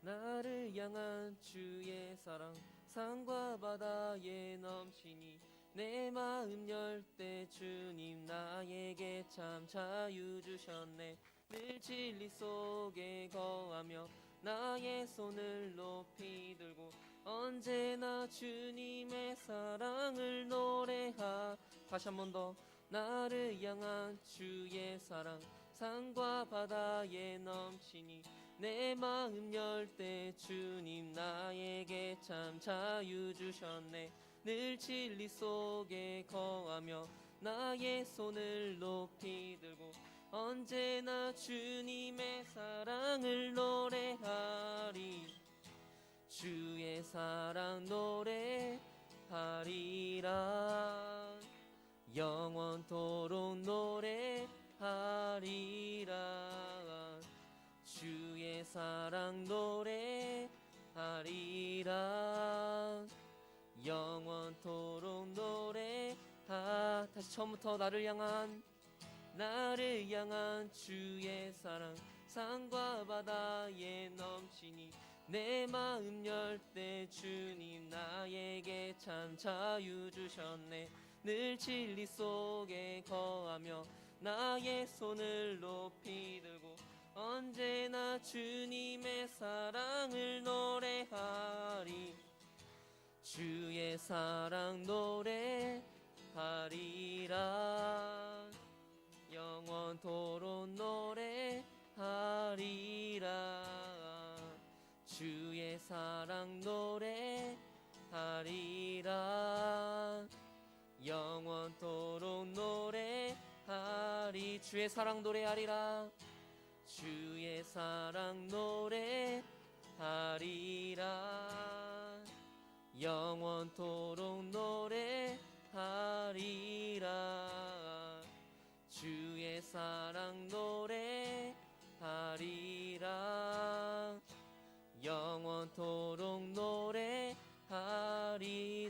나를 향한 주의 사랑 산과 바다에 넘치니 내 마음 열 때 주님 나에게 참 자유 주셨네. 늘 진리 속에 거하며 나의 손을 높이 들고 언제나 주님의 사랑을 노래하. 다시 한 번 더. 나를 향한 주의 사랑 산과 바다에 넘치니 내 마음 열 때 주님 나에게 참 자유 주셨네. 늘 진리 속에 거하며 나의 손을 높이 들고 언제나 주님의 사랑을 노래하리. 주의 사랑 노래하리라. 영원토록 노래하리라. 주의 사랑 노래하리라. 영원토록 다시 처음부터. 나를 향한 주의 사랑 산과 바다에 넘치니 내 마음 열 때 주님 나에게 참 자유 주셨네. 늘 진리 속에 거하며 나의 손을 높이 들고 언제나 주님의 사랑을 노래하리. 주의 사랑 노래하리라. 영원토록 노래하리라. 주의 사랑 노래하리라. 영원토록 노래하리. 주의 사랑 노래하리라. 주의 사랑 노래하리라. 영원토록 노래하리라. 주의 사랑 노래하리라. 영원토록 노래하리.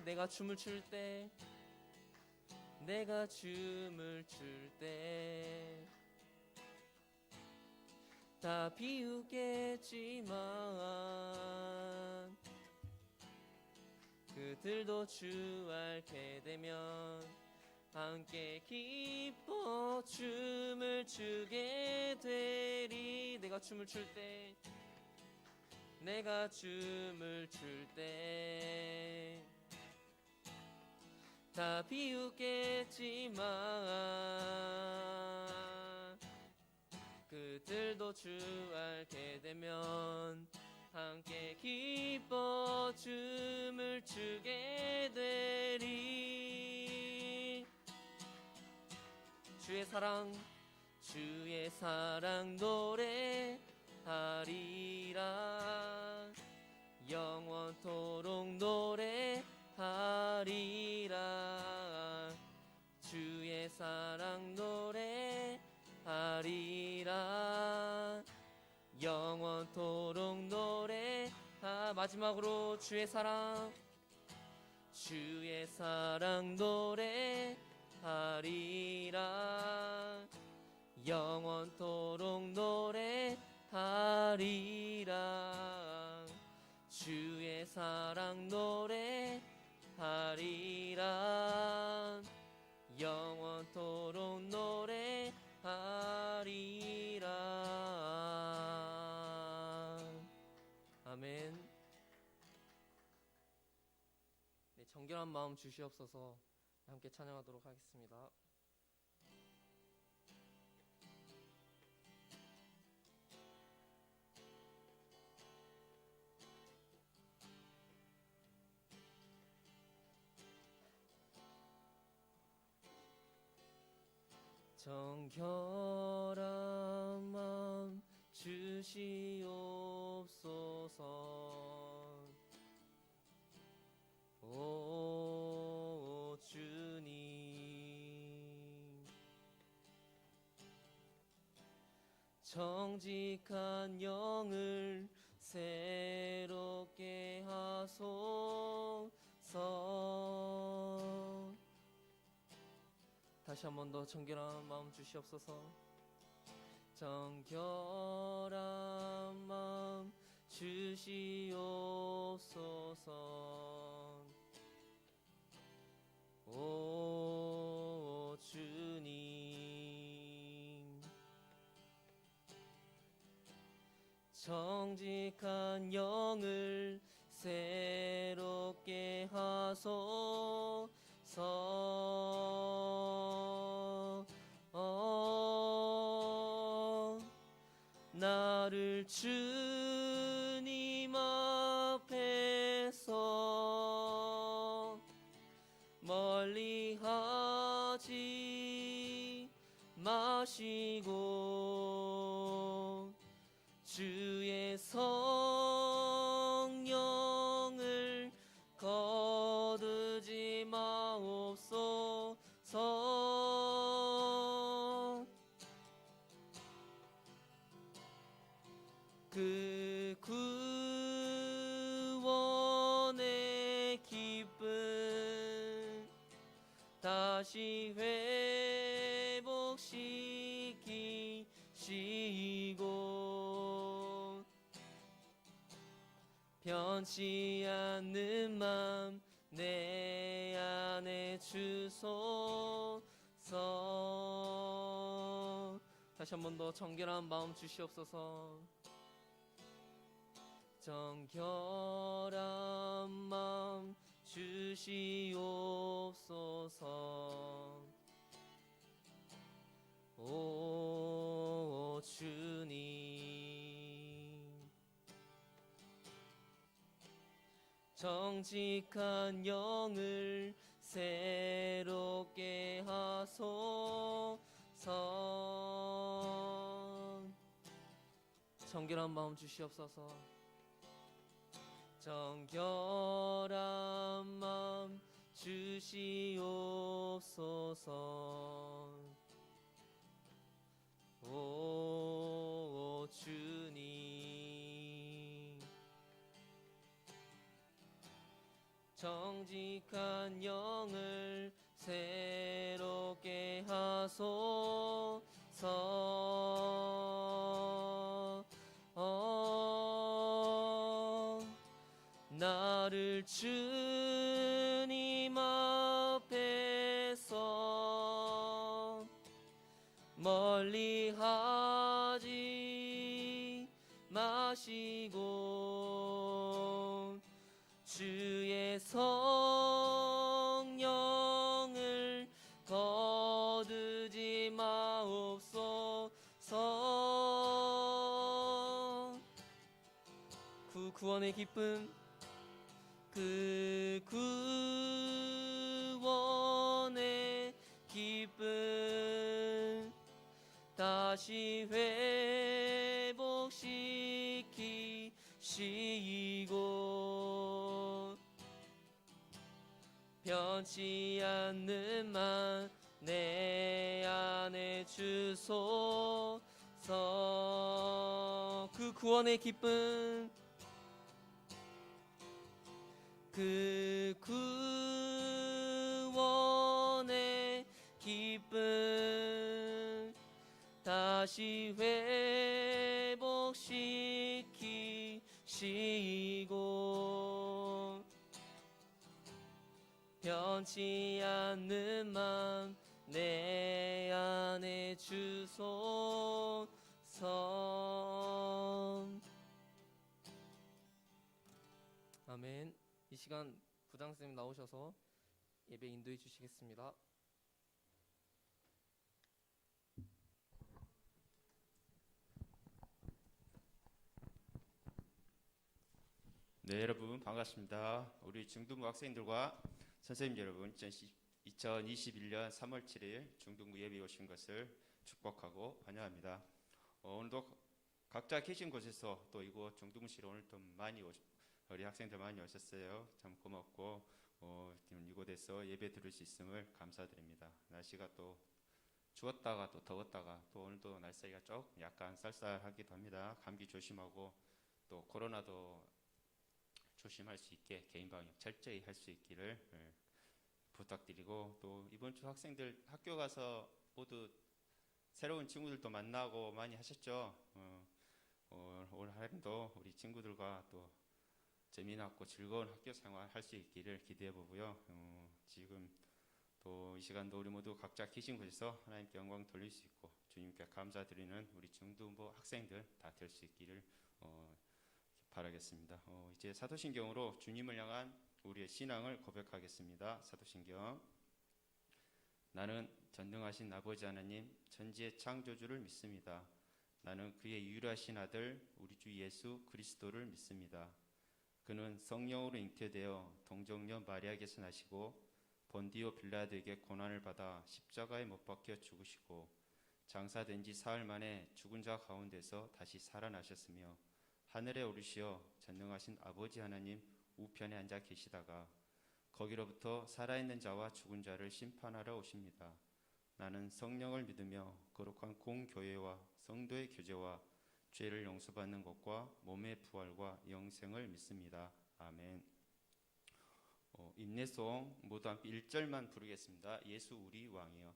내가 춤을 출 때 다 비웃겠지만 그들도 주 알게 되면 함께 기뻐 춤을 추게 되리. 내가 춤을 출 때 다 비웃겠지만 그들도 주 알게 되면 함께 기뻐 춤을 추게 되리. 주의 사랑 노래하리라. 영원토록 노래하리라. 주의 사랑 노래하리라. 영원토록 마지막으로 주의 사랑 노래하리라. 영원토록 노래하리라. 주의 사랑 노래하리라. 영원토록 노래하리라. 아멘. 네, 정결한 마음 주시옵소서. 함께 찬양하도록 하겠습니다. 정결한 마음 주시옵소서. 오 주님, 정직한 영을 새롭게 하소서. 다시 한 번 더 정결한 마음 주시옵소서. 정결한 마음 주시옵소서. 오 주님, 정직한 영을 새롭게 하소서. 나를 주님 앞에서 멀리하지 마시고 주의 성령을 거두지 마옵소서. 그 구원의 기쁨 다시 회복시키시고 변치 않는 맘 내 안에 주소서. 다시 한 번 더 정결한 마음 주시옵소서. 정결한 마음 주시옵소서. 오 주님, 정직한 영을 새롭게 하소서. 정결한 마음 주시옵소서. 정결한 마음 주시옵소서. 오 주님, 정직한 영을 새롭게 하소서. 나를 주님 앞에서 멀리하지 마시고 주의 성령을 거두지 마옵소서. 그 구원의 기쁨, 그 구원의 기쁨 다시 회복시키시고 변치 않는 만 내 안에 주소서. 그 구원의 기쁨, 그 구원의 기쁨 다시 회복시키시고 변치 않는 맘 내 안에 주소서. 아멘. 이 시간 부장선생님 나오셔서 예배 인도해 주시겠습니다. 네, 여러분 반갑습니다. 우리 중등부 학생들과 선생님 여러분, 2021년 3월 7일 중등부 예배에 오신 것을 축복하고 환영합니다. 오늘도 각자 계신 곳에서 또 이곳 중등부시로 오늘 또 우리 학생들 많이 오셨어요. 참 고맙고 지금 이곳에서 예배 드릴 수 있음을 감사드립니다. 날씨가 또 추웠다가 또 더웠다가 또 오늘도 날씨가 조금 약간 쌀쌀하기도 합니다. 감기 조심하고 또 코로나도 조심할 수 있게 개인 방역 철저히 할 수 있기를 부탁드리고, 또 이번 주 학생들 학교 가서 모두 새로운 친구들도 만나고 많이 하셨죠? 올 한해도 우리 친구들과 또 재미나고 즐거운 학교 생활 할 수 있기를 기대해 보고요. 지금 또 이 시간도 우리 모두 각자 계신 곳에서 하나님께 영광 돌릴 수 있고 주님께 감사드리는 우리 중등부 학생들 다 될 수 있기를 바라겠습니다. 이제 사도신경으로 주님을 향한 우리의 신앙을 고백하겠습니다. 사도신경. 나는 전능하신 아버지 하나님 천지의 창조주를 믿습니다. 나는 그의 유일하신 아들 우리 주 예수 그리스도를 믿습니다. 그는 성령으로 잉태되어 동정녀 마리아에게서 나시고 본디오 빌라도에게 고난을 받아 십자가에 못 박혀 죽으시고 장사된 지 사흘 만에 죽은 자 가운데서 다시 살아나셨으며 하늘에 오르시어 전능하신 아버지 하나님 우편에 앉아 계시다가 거기로부터 살아있는 자와 죽은 자를 심판하러 오십니다. 나는 성령을 믿으며 거룩한 공교회와 성도의 교제와 죄를 용서받는 것과 몸의 부활과 영생을 믿습니다. 아멘. 인내송 모두 함께 1절만 부르겠습니다. 예수 우리 왕이여.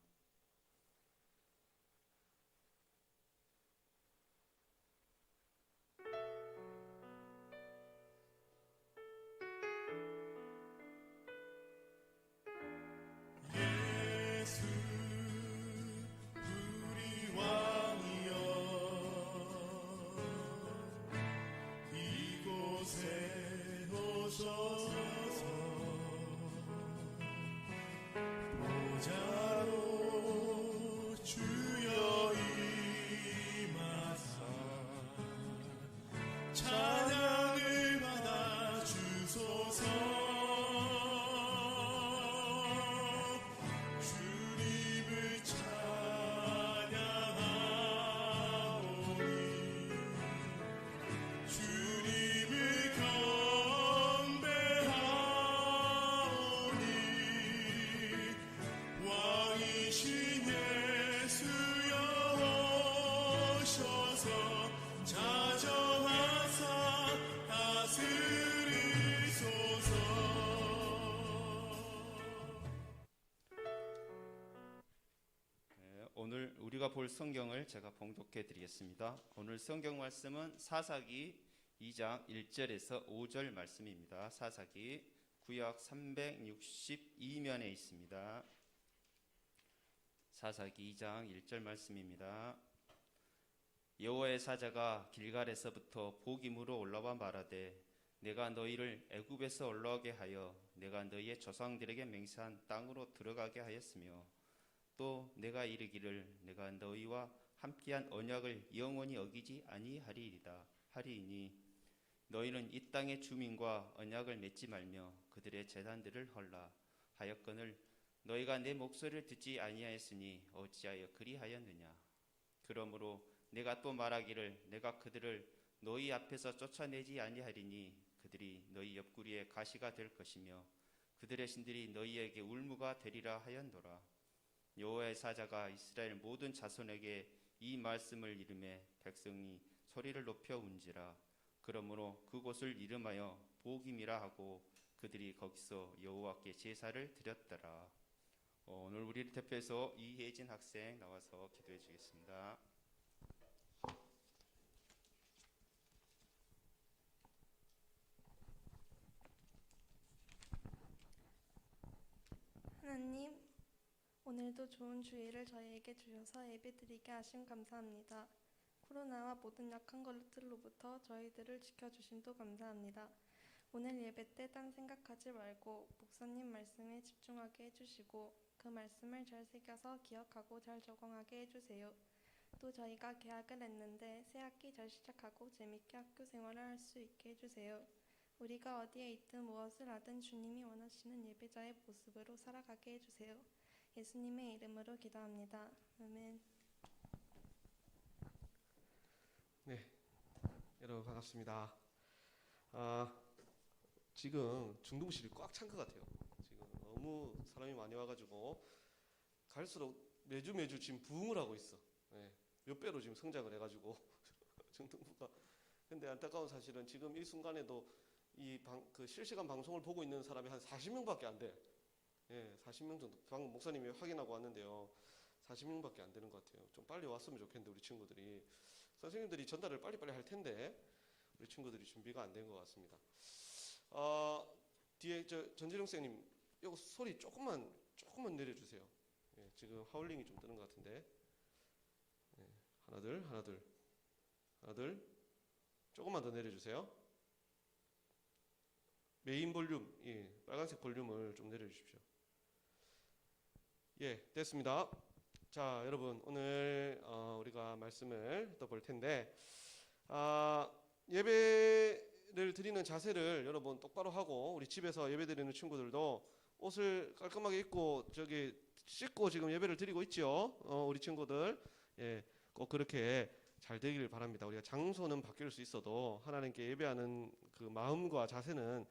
오늘 우리가 볼 성경을 제가 봉독해 드리겠습니다. 오늘 성경 말씀은 사사기 2장 1절에서 5절 말씀입니다. 사사기 구약 362면에 있습니다. 사사기 2장 1절 말씀입니다. 여호와의 사자가 길갈에서부터 복임으로 올라와 말하되 내가 너희를 애굽에서 올라오게 하여 내가 너희의 조상들에게 맹세한 땅으로 들어가게 하였으며 또 내가 이르기를 내가 너희와 함께한 언약을 영원히 어기지 아니하리이다 하리이니 너희는 이 땅의 주민과 언약을 맺지 말며 그들의 제단들을 헐라 하였거늘 너희가 내 목소리를 듣지 아니하였으니 어찌하여 그리하였느냐. 그러므로 내가 또 말하기를 내가 그들을 너희 앞에서 쫓아내지 아니하리니 그들이 너희 옆구리에 가시가 될 것이며 그들의 신들이 너희에게 울무가 되리라 하였노라. 여호와의 사자가 이스라엘 모든 자손에게 이 말씀을 이르매 백성이 소리를 높여 운지라. 그러므로 그곳을 이름하여 복임이라 하고 그들이 거기서 여호와께 제사를 드렸더라. 오늘 우리를 대표해서 이혜진 학생 나와서 기도해 주겠습니다. 하나님, 오늘도 좋은 주일을 저희에게 주셔서 예배드리게 하심 감사합니다. 코로나와 모든 약한 것들로부터 저희들을 지켜주심도 감사합니다. 오늘 예배 때 딴 생각하지 말고 목사님 말씀에 집중하게 해주시고 그 말씀을 잘 새겨서 기억하고 잘 적용하게 해주세요. 또 저희가 개학을 했는데 새학기 잘 시작하고 재밌게 학교 생활을 할 수 있게 해주세요. 우리가 어디에 있든 무엇을 하든 주님이 원하시는 예배자의 모습으로 살아가게 해주세요. 예수님의 이름으로 기도합니다. 아멘. 네, 여러분 반갑습니다. 지금 중등부실이 꽉 찬 것 같아요. 지금 너무 사람이 많이 와가지고 갈수록 매주 지금 부흥을 하고 있어. 네, 몇 배로 지금 성장을 해가지고 중등부가. 근데 안타까운 사실은 지금 이 순간에도 그 실시간 방송을 보고 있는 사람이 한 40명밖에 안 돼. 예, 40명 정도. 방금 목사님이 확인하고 왔는데요. 40명밖에 안 되는 것 같아요. 좀 빨리 왔으면 좋겠는데 우리 친구들이 선생님들이 전달을 빨리빨리 할 텐데 우리 친구들이 준비가 안 된 것 같습니다. 뒤에 전재룡 선생님 이거 소리 조금만 내려주세요. 예, 지금 하울링이 좀 뜨는 것 같은데. 예, 하나 둘 조금만 더 내려주세요. 메인 볼륨, 예, 빨간색 볼륨을 좀 내려주십시오. 예, 됐습니다. 자, 여러분 오늘 우리가 말씀을 또 볼 텐데 예배를 드리는 자세를 여러분 똑바로 하고 우리 집에서 예배 드리는 친구들도 옷을 깔끔하게 입고 저기 씻고 지금 예배를 드리고 있죠. 우리 친구들 예, 꼭 그렇게 잘 되기를 바랍니다. 우리가 장소는 바뀔 수 있어도 하나님께 예배하는 그 마음과 자세는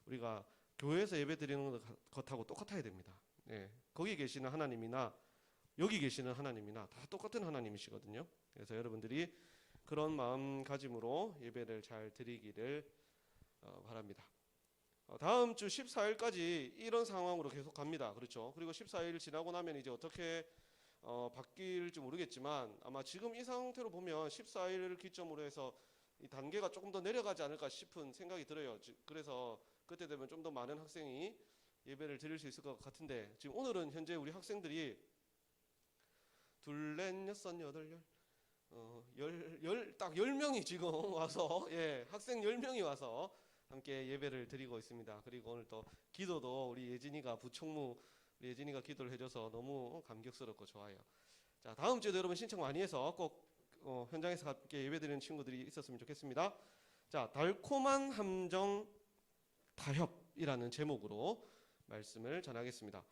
우리가 교회에서 예배 드리는 것하고 똑같아야 됩니다. 예, 거기 계시는 하나님이나 여기 계시는 하나님이나 다 똑같은 하나님이시거든요. 그래서 여러분들이 그런 마음가짐으로 예배를 잘 드리기를 바랍니다. 다음 주 14일까지 이런 상황으로 계속 갑니다. 그렇죠? 그리고 14일 지나고 나면 이제 어떻게 바뀔지 모르겠지만 아마 지금 이 상태로 보면 14일을 기점으로 해서 이 단계가 조금 더 내려가지 않을까 싶은 생각이 들어요. 그래서 그때 되면 좀 더 많은 학생이 예배를 드릴 수 있을 것 같은데 지금 오늘은 현재 우리 학생들이 둘, 넷, 여섯, 여덟, 딱 10명이 지금 와서 예, 학생 10명이 와서 함께 예배를 드리고 있습니다. 그리고 오늘 또 기도도 우리 예진이가 부총무 우리 예진이가 기도를 해줘서 너무 감격스럽고 좋아요. 자, 다음 주에도 여러분 신청 많이 해서 꼭 현장에서 함께 예배드리는 친구들이 있었으면 좋겠습니다. 자, 달콤한 함정 타협이라는 제목으로 말씀을 전하겠습니다.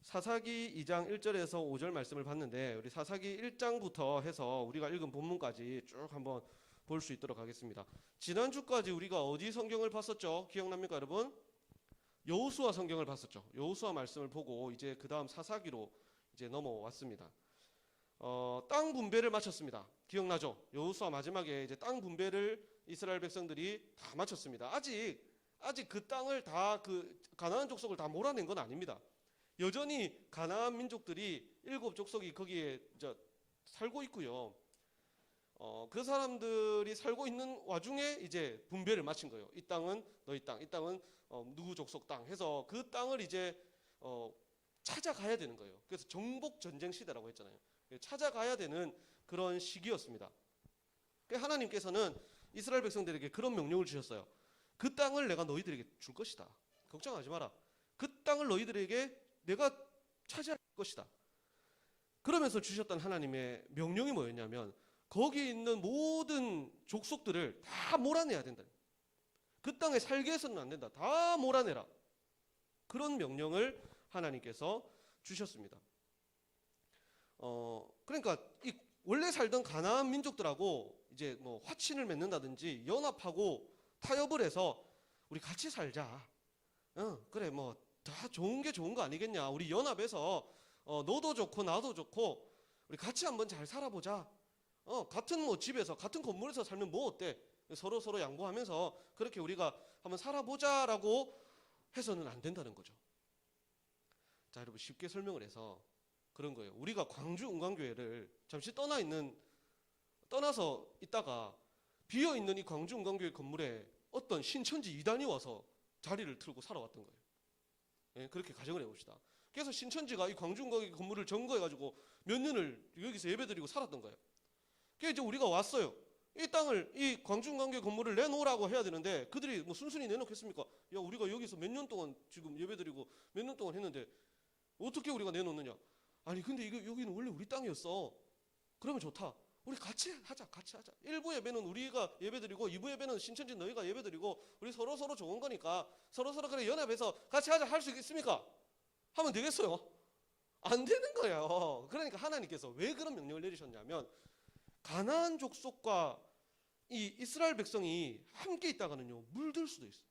사사기 2장 1절에서 5절 말씀을 봤는데 우리 사사기 1장부터 해서 우리가 읽은 본문까지 쭉 한번 볼 수 있도록 하겠습니다. 지난주까지 우리가 어디 성경을 봤었죠? 기억납니까 여러분? 여호수아 성경을 봤었죠. 여호수아 말씀을 보고 이제 그 다음 사사기로 이제 넘어왔습니다. 땅 분배를 마쳤습니다. 기억나죠? 여호수아 마지막에 이제 땅 분배를 이스라엘 백성들이 다 마쳤습니다. 아직 그 땅을 다 그 가나안 족속을 다 몰아낸 건 아닙니다. 여전히 가나안 민족들이 7족속이 거기에 살고 있고요. 그 사람들이 살고 있는 와중에 이제 분배를 마친 거예요. 이 땅은 너희 땅, 이 땅은 누구 족속 땅 해서 그 땅을 이제 찾아가야 되는 거예요. 그래서 정복 전쟁 시대라고 했잖아요. 찾아가야 되는 그런 시기였습니다. 하나님께서는 이스라엘 백성들에게 그런 명령을 주셨어요. 그 땅을 내가 너희들에게 줄 것이다. 걱정하지 마라. 그 땅을 너희들에게 내가 차지할 것이다. 그러면서 주셨던 하나님의 명령이 뭐였냐면 거기 있는 모든 족속들을 다 몰아내야 된다. 그 땅에 살게 해서는 안 된다. 다 몰아내라. 그런 명령을 하나님께서 주셨습니다. 그러니까 이 원래 살던 가나안 민족들하고 이제 뭐 화친을 맺는다든지 연합하고 타협을 해서 우리 같이 살자. 그래 뭐 다 좋은 게 좋은 거 아니겠냐. 우리 연합해서 너도 좋고 나도 좋고 우리 같이 한번 잘 살아보자. 같은 뭐 집에서 같은 건물에서 살면 뭐 어때? 서로 양보하면서 그렇게 우리가 한번 살아보자라고 해서는 안 된다는 거죠. 자, 여러분 쉽게 설명을 해서 그런 거예요. 우리가 광주 은광교회를 잠시 떠나서 있다가 비어 있는 이 광주 은광교회 건물에 어떤 신천지 이단이 와서 자리를 틀고 살아왔던 거예요. 예, 그렇게 가정을 해봅시다. 그래서 신천지가 이 광주 은광교회 건물을 점거해가지고 몇 년을 여기서 예배드리고 살았던 거예요. 그래서 이제 우리가 왔어요. 이 땅을 이 광주 은광교회 건물을 내놓으라고 해야 되는데 그들이 뭐 순순히 내놓겠습니까? 야, 우리가 여기서 몇 년 동안 지금 예배드리고 몇 년 동안 했는데 어떻게 우리가 내놓느냐? 아니 근데 여기는 원래 우리 땅이었어. 그러면 좋다. 우리 같이 하자. 1부 예배는 우리가 예배드리고 2부 예배는 신천지 너희가 예배드리고 우리 서로 좋은 거니까 서로 그래 연합해서 같이 하자. 할 수 있습니까? 하면 되겠어요? 안 되는 거예요. 그러니까 하나님께서 왜 그런 명령을 내리셨냐면 가나안 족속과 이 이스라엘 백성이 함께 있다가는요 물들 수도 있어요.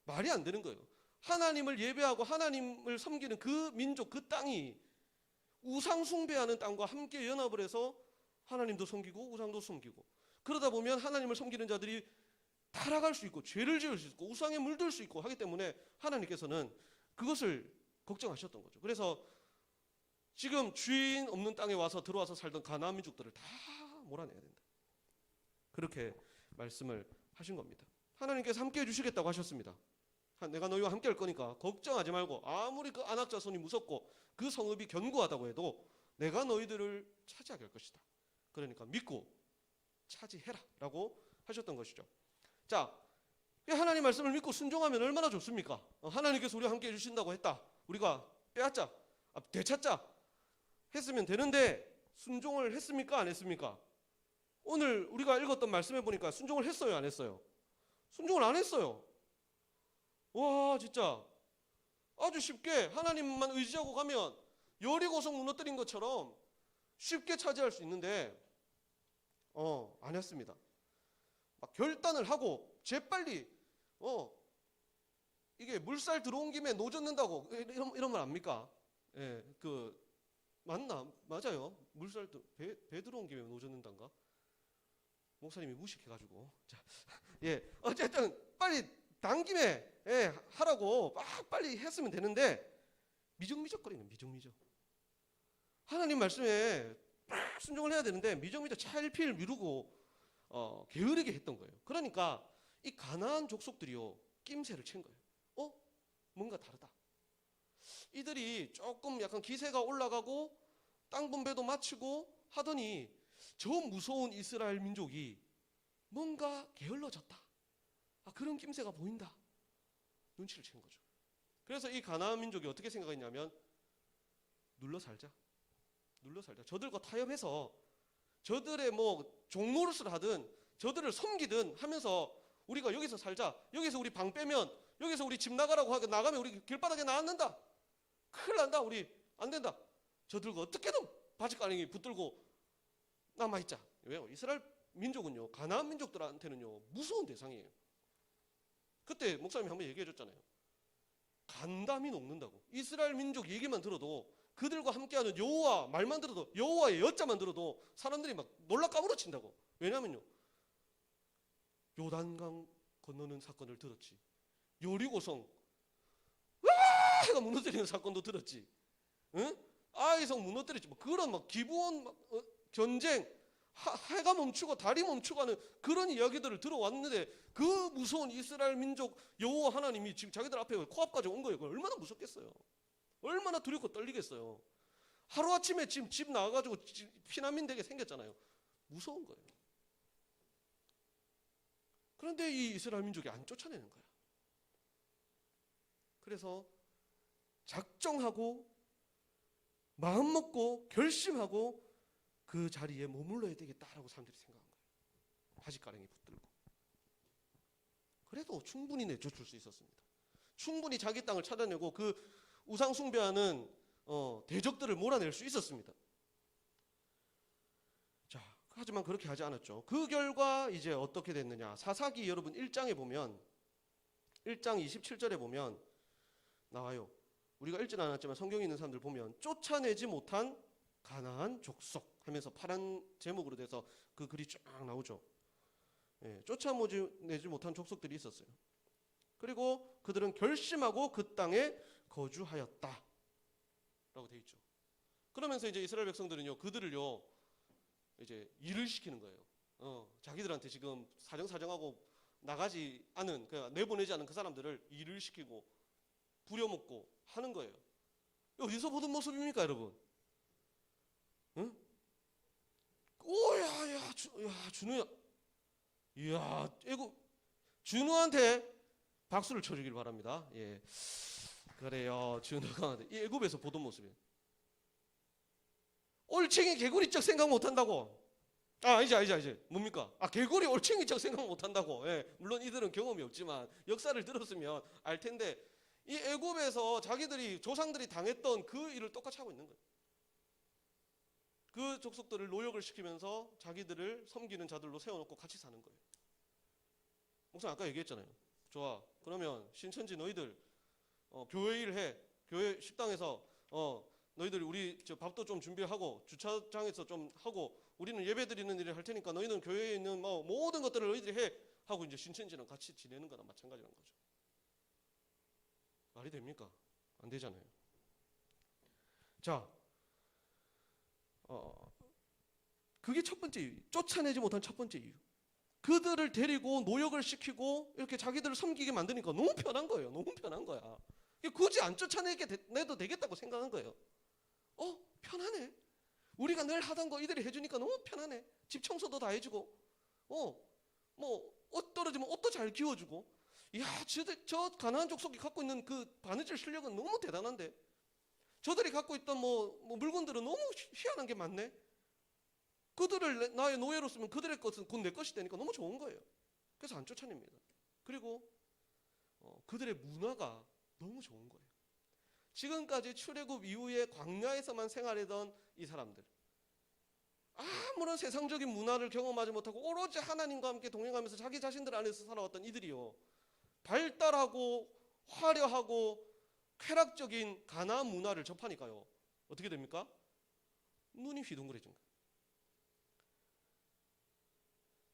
말이 안 되는 거예요. 하나님을 예배하고 하나님을 섬기는 그 민족, 그 땅이 우상 숭배하는 땅과 함께 연합을 해서 하나님도 섬기고 우상도 섬기고 그러다 보면 하나님을 섬기는 자들이 타락할 수 있고 죄를 지을 수 있고 우상에 물들 수 있고 하기 때문에 하나님께서는 그것을 걱정하셨던 거죠. 그래서 지금 주인 없는 땅에 와서 들어와서 살던 가나안 민족들을 다 몰아내야 된다. 그렇게 말씀을 하신 겁니다. 하나님께서 함께 해주시겠다고 하셨습니다. 내가 너희와 함께 할 거니까 걱정하지 말고, 아무리 그 안악 자손이 무섭고 그 성읍이 견고하다고 해도 내가 너희들을 차지하게 할 것이다. 그러니까 믿고 차지해라 라고 하셨던 것이죠. 자, 하나님 말씀을 믿고 순종하면 얼마나 좋습니까? 하나님께서 우리와 함께 해주신다고 했다, 우리가 빼앗자, 되찾자 했으면 되는데 순종을 했습니까? 안 했습니까? 오늘 우리가 읽었던 말씀해 보니까 순종을 했어요? 안 했어요? 순종을 안 했어요. 와, 진짜 아주 쉽게 하나님만 의지하고 가면 여리고성 무너뜨린 것처럼 쉽게 차지할 수 있는데 안 했습니다. 막 결단을 하고 재빨리 이게 물살 들어온 김에 노젓는다고 이런 말 압니까? 예, 맞아요. 물살 배 들어온 김에 노젓는단가? 목사님이 무식해가지고. 자, 예, 어쨌든 빨리 단 김에 하라고 막 빨리 했으면 되는데 미적미적거리는 미적미적. 하나님 말씀에 막 순종을 해야 되는데 미적미적 차일피일 미루고 게으르게 했던 거예요. 그러니까 이 가나안 족속들이요 낌새를 챈 거예요. 뭔가 다르다. 이들이 조금 약간 기세가 올라가고 땅 분배도 마치고 하더니 저 무서운 이스라엘 민족이 뭔가 게을러졌다. 그런 낌새가 보인다. 눈치를 챈 거죠. 그래서 이 가나안 민족이 어떻게 생각했냐면 눌러 살자. 저들과 타협해서 저들의 종노릇을 하든 저들을 섬기든 하면서 우리가 여기서 살자. 여기서 우리 방 빼면, 여기서 우리 집 나가라고 하고 나가면 우리 길바닥에 나앉는다. 큰일 난다. 우리 안 된다. 저들과 어떻게든 바지가랑이 붙들고 남아있자. 왜요? 이스라엘 민족은요, 가나안 민족들한테는요 무서운 대상이에요. 그때 목사님이 한번 얘기해 줬잖아요. 간담이 녹는다고. 이스라엘 민족 얘기만 들어도, 그들과 함께하는 여호와 말만 들어도, 여호와의 여자만 들어도 사람들이 막 놀라 까무러친다고. 왜냐면요, 요단강 건너는 사건을 들었지, 여리고성 해가 무너뜨리는 사건도 들었지, 응? 아이성 무너뜨렸지. 그런 기브온 전쟁, 해가 멈추고 달이 멈추고 하는 그런 이야기들을 들어왔는데, 그 무서운 이스라엘 민족 여호와 하나님이 지금 자기들 앞에 코앞까지 온 거예요. 얼마나 무섭겠어요. 얼마나 두렵고 떨리겠어요. 하루아침에 지금 집 나와가지고 피난민 되게 생겼잖아요. 무서운 거예요. 그런데 이 이스라엘 민족이 안 쫓아내는 거야. 그래서 작정하고 마음먹고 결심하고 그 자리에 머물러야 되겠다라고 사람들이 생각한 거예요. 바지가랑이 붙들고. 그래도 충분히 내쫓을 수 있었습니다. 충분히 자기 땅을 찾아내고 그 우상 숭배하는 대적들을 몰아낼 수 있었습니다. 자, 하지만 그렇게 하지 않았죠. 그 결과 이제 어떻게 됐느냐? 사사기 여러분 1장에 보면, 1장 27절에 보면 나와요. 우리가 읽지는 않았지만 성경에 있는 사람들 보면 쫓아내지 못한 가나안 족속 하면서 파란 제목으로 돼서 그 글이 쫙 나오죠. 예, 쫓아내지 못한 족속들이 있었어요. 그리고 그들은 결심하고 그 땅에 거주하였다 라고 돼 있죠. 그러면서 이제 이스라엘 백성들은요, 그들을요 이제 일을 시키는 거예요. 자기들한테 지금 사정사정하고 나가지 않은, 내보내지 않은 그 사람들을 일을 시키고 부려먹고 하는 거예요. 어디서 보던 모습입니까, 여러분? 응? 오야, 준우야, 이야, 준우한테 박수를 쳐주길 바랍니다. 예, 그래요. 준우가 이 애굽에서 보던 모습이에요. 올챙이 개구리적 생각 못한다고. 이제 뭡니까? 개구리 올챙이적 생각 못한다고. 예, 물론 이들은 경험이 없지만 역사를 들었으면 알 텐데, 이 애굽에서 자기들이 조상들이 당했던 그 일을 똑같이 하고 있는 거예요. 그 족속들을 노역을 시키면서 자기들을 섬기는 자들로 세워놓고 같이 사는 거예요. 목사님 아까 얘기했잖아요. 좋아, 그러면 신천지 너희들 교회 일해. 교회 식당에서 너희들 우리 밥도 좀 준비하고 주차장에서 좀 하고 우리는 예배 드리는 일을 할 테니까 너희는 교회에 있는 모든 것들을 너희들이 해 하고 이제 신천지랑 같이 지내는 거나 마찬가지라는 거죠. 말이 됩니까? 안 되잖아요. 자, 그게 첫 번째 이유. 쫓아내지 못한 첫 번째 이유. 그들을 데리고 노역을 시키고 이렇게 자기들을 섬기게 만드니까 너무 편한 거예요. 너무 편한 거야. 굳이 안 쫓아내도 되겠다고 생각한 거예요. 편하네. 우리가 늘 하던 거 이들이 해주니까 너무 편하네. 집 청소도 다 해주고, 옷 떨어지면 옷도 잘 기워주고. 이야, 저 가나안 족속이 갖고 있는 그 바느질 실력은 너무 대단한데. 저들이 갖고 있던 물건들은 너무 희한한 게 많네. 그들을 나의 노예로 쓰면 그들의 것은 곧 내 것이 되니까 너무 좋은 거예요. 그래서 안 쫓아냅니다. 그리고 그들의 문화가 너무 좋은 거예요. 지금까지 출애굽 이후에 광야에서만 생활하던 이 사람들, 아무런 세상적인 문화를 경험하지 못하고 오로지 하나님과 함께 동행하면서 자기 자신들 안에서 살아왔던 이들이요, 발달하고 화려하고 쾌락적인 가나안 문화를 접하니까요, 어떻게 됩니까? 눈이 휘둥그레진 거예요.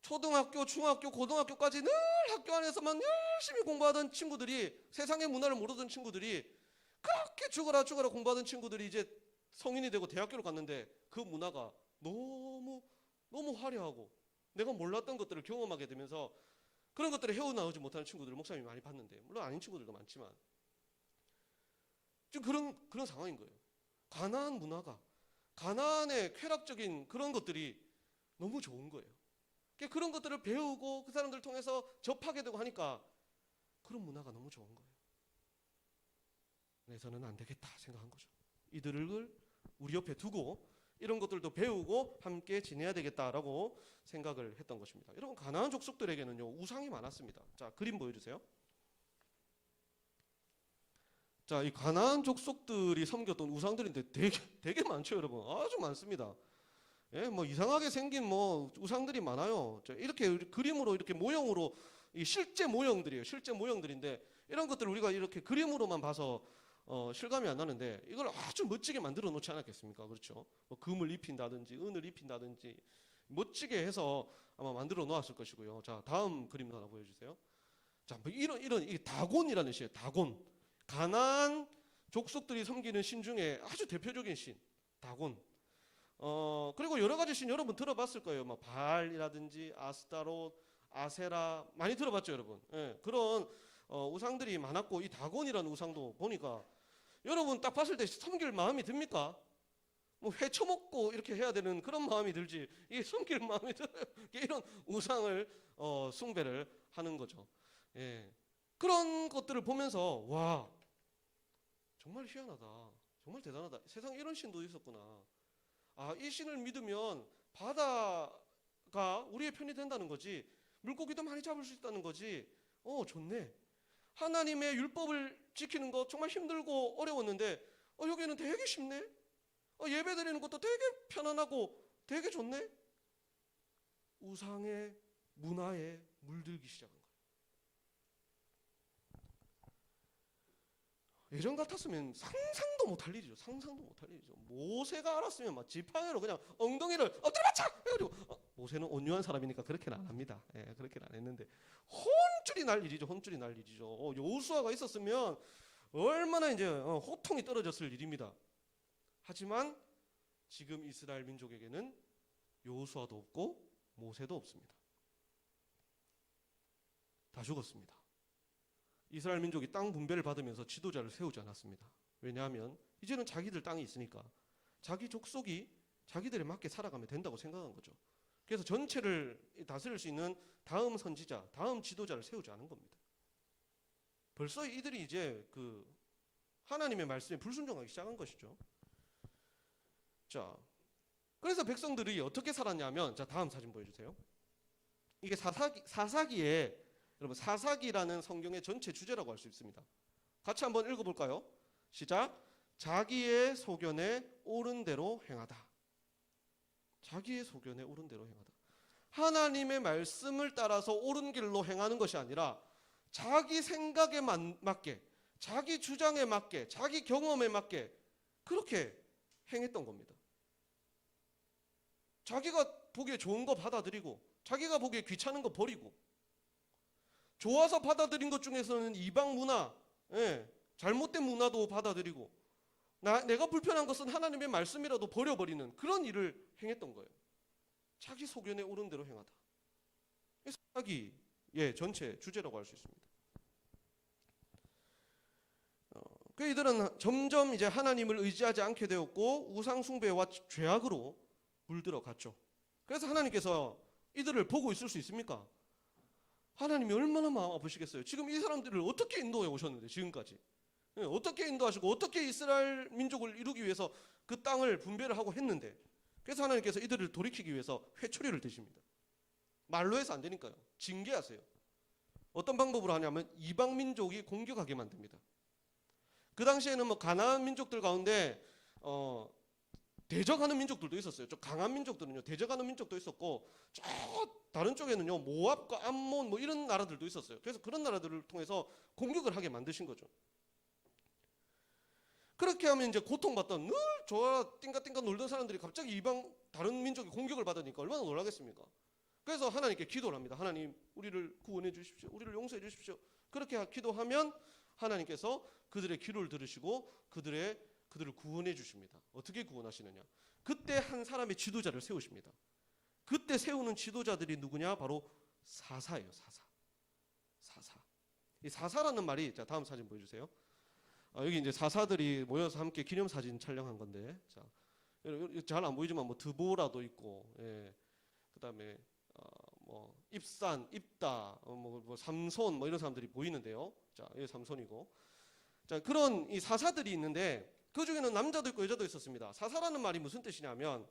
초등학교, 중학교, 고등학교까지 늘 학교 안에서만 열심히 공부하던 친구들이, 세상의 문화를 모르던 친구들이, 그렇게 죽어라 공부하던 친구들이 이제 성인이 되고 대학교를 갔는데 그 문화가 너무 화려하고 내가 몰랐던 것들을 경험하게 되면서 그런 것들을 헤어나오지 못하는 친구들을 목사님이 많이 봤는데, 물론 아닌 친구들도 많지만 지금 그런 상황인 거예요. 가나안 문화가, 가나안의 쾌락적인 그런 것들이 너무 좋은 거예요. 그런 것들을 배우고 그 사람들을 통해서 접하게 되고 하니까 그런 문화가 너무 좋은 거예요. 그래서는 안 되겠다 생각한 거죠. 이들을 우리 옆에 두고 이런 것들도 배우고 함께 지내야 되겠다라고 생각을 했던 것입니다. 여러분, 가나안 족속들에게는요, 우상이 많았습니다. 자, 그림 보여주세요. 자, 이 가나안 족속들이 섬겼던 우상들인데 되게 많죠, 여러분. 아주 많습니다. 예, 이상하게 생긴 우상들이 많아요. 이렇게 그림으로, 이렇게 모형으로, 이 실제 모형들이에요. 실제 모형들인데 이런 것들 우리가 이렇게 그림으로만 봐서 실감이 안 나는데 이걸 아주 멋지게 만들어 놓지 않았겠습니까? 그렇죠? 금을 입힌다든지 은을 입힌다든지 멋지게 해서 아마 만들어 놓았을 것이고요. 자, 다음 그림 하나 보여주세요. 자, 이런 이 다곤이라는 신이에요. 다곤. 가나안 족속들이 섬기는 신 중에 아주 대표적인 신, 다곤. 그리고 여러 가지 신 여러분 들어봤을 거예요. 바알이라든지 아스타롯, 아세라, 많이 들어봤죠, 여러분? 예, 그런 우상들이 많았고, 이 다곤이라는 우상도 보니까 여러분 딱 봤을 때 섬길 마음이 듭니까? 회 처먹고 이렇게 해야 되는 그런 마음이 들지, 이게 섬길 마음이 들어요. 이런 우상을 숭배를 하는 거죠. 예, 그런 것들을 보면서 와, 정말 희한하다, 정말 대단하다, 세상에 이런 신도 있었구나. 이 신을 믿으면 바다가 우리의 편이 된다는 거지, 물고기도 많이 잡을 수 있다는 거지. 좋네. 하나님의 율법을 지키는 거 정말 힘들고 어려웠는데 여기는 되게 쉽네. 예배 드리는 것도 되게 편안하고 되게 좋네. 우상의 문화에 물들기 시작한 거예요. 예전 같았으면 상상도 못할 일이죠. 상상도 못할 일이죠. 모세가 알았으면 지팡이로 그냥 엉덩이를 엎드려 맞춰 해가지고, 모세는 온유한 사람이니까 그렇게는 안 합니다. 예, 그렇게는 안 했는데 혼쭐이 날 일이죠. 혼쭐이 날 일이죠. 여호수아가 있었으면 얼마나 이제 호통이 떨어졌을 일입니다. 하지만 지금 이스라엘 민족에게는 여호수아도 없고 모세도 없습니다. 다 죽었습니다. 이스라엘 민족이 땅 분배를 받으면서 지도자를 세우지 않았습니다. 왜냐하면 이제는 자기들 땅이 있으니까 자기 족속이 자기들에 맞게 살아가면 된다고 생각한 거죠. 그래서 전체를 다스릴 수 있는 다음 선지자, 다음 지도자를 세우지 않은 겁니다. 벌써 이들이 이제 하나님의 말씀에 불순종하기 시작한 것이죠. 자, 그래서 백성들이 어떻게 살았냐면, 자, 다음 사진 보여주세요. 이게 사사기에, 여러분, 사사기라는 성경의 전체 주제라고 할 수 있습니다. 같이 한번 읽어볼까요? 시작. 자기의 소견에 옳은 대로 행하다. 자기의 소견에 옳은 대로 행하다. 하나님의 말씀을 따라서 옳은 길로 행하는 것이 아니라 자기 생각에 맞게, 자기 주장에 맞게, 자기 경험에 맞게 그렇게 행했던 겁니다. 자기가 보기에 좋은 거 받아들이고, 자기가 보기에 귀찮은 거 버리고, 좋아서 받아들인 것 중에서는 이방 문화, 잘못된 문화도 받아들이고, 내가 불편한 것은 하나님의 말씀이라도 버려버리는 그런 일을 행했던 거예요. 자기 소견에 오른 대로 행하다. 사사기의 전체 주제라고 할 수 있습니다. 그 이들은 점점 이제 하나님을 의지하지 않게 되었고 우상 숭배와 죄악으로 물들어갔죠. 그래서 하나님께서 이들을 보고 있을 수 있습니까? 하나님이 얼마나 마음 아프시겠어요. 지금 이 사람들을 어떻게 인도해 오셨는데 지금까지 어떻게 인도하시고 어떻게 이스라엘 민족을 이루기 위해서 그 땅을 분배를 하고 했는데, 그래서 하나님께서 이들을 돌이키기 위해서 회초리를 드십니다. 말로 해서 안 되니까요. 징계하세요. 어떤 방법으로 하냐면 이방 민족이 공격하게 만듭니다. 그 당시에는 뭐 가나안 민족들 가운데 대적하는 민족들도 있었어요. 좀 강한 민족들은요 대적하는 민족도 있었고, 저 다른 쪽에는요 모압과 암몬 뭐 이런 나라들도 있었어요. 그래서 그런 나라들을 통해서 공격을 하게 만드신 거죠. 그렇게 하면 이제 고통받던 늘 좋아 띵가띵가 놀던 사람들이 갑자기 이방 다른 민족이 공격을 받으니까 얼마나 놀라겠습니까? 그래서 하나님께 기도를 합니다. 하나님, 우리를 구원해 주십시오. 우리를 용서해 주십시오. 그렇게 기도하면 하나님께서 그들의 기도를 들으시고 그들을 구원해 주십니다. 어떻게 구원하시느냐? 그때 한 사람의 지도자를 세우십니다. 그때 세우는 지도자들이 누구냐? 바로 사사예요. 사사. 이 사사라는 말이, 자 다음 사진 보여주세요. 여기 이제 사사들이 모여서 함께 기념사진 촬영한 건데, 자 잘 안 보이지만 뭐 드보라도 있고, 예. 그다음에 뭐 입산, 입다, 뭐 삼손 뭐 이런 사람들이 보이는데요. 자 여기 삼손이고, 자 그런 이 사사들이 있는데 그 중에는 남자도 있고 여자도 있었습니다. 사사라는 말이 무슨 뜻이냐면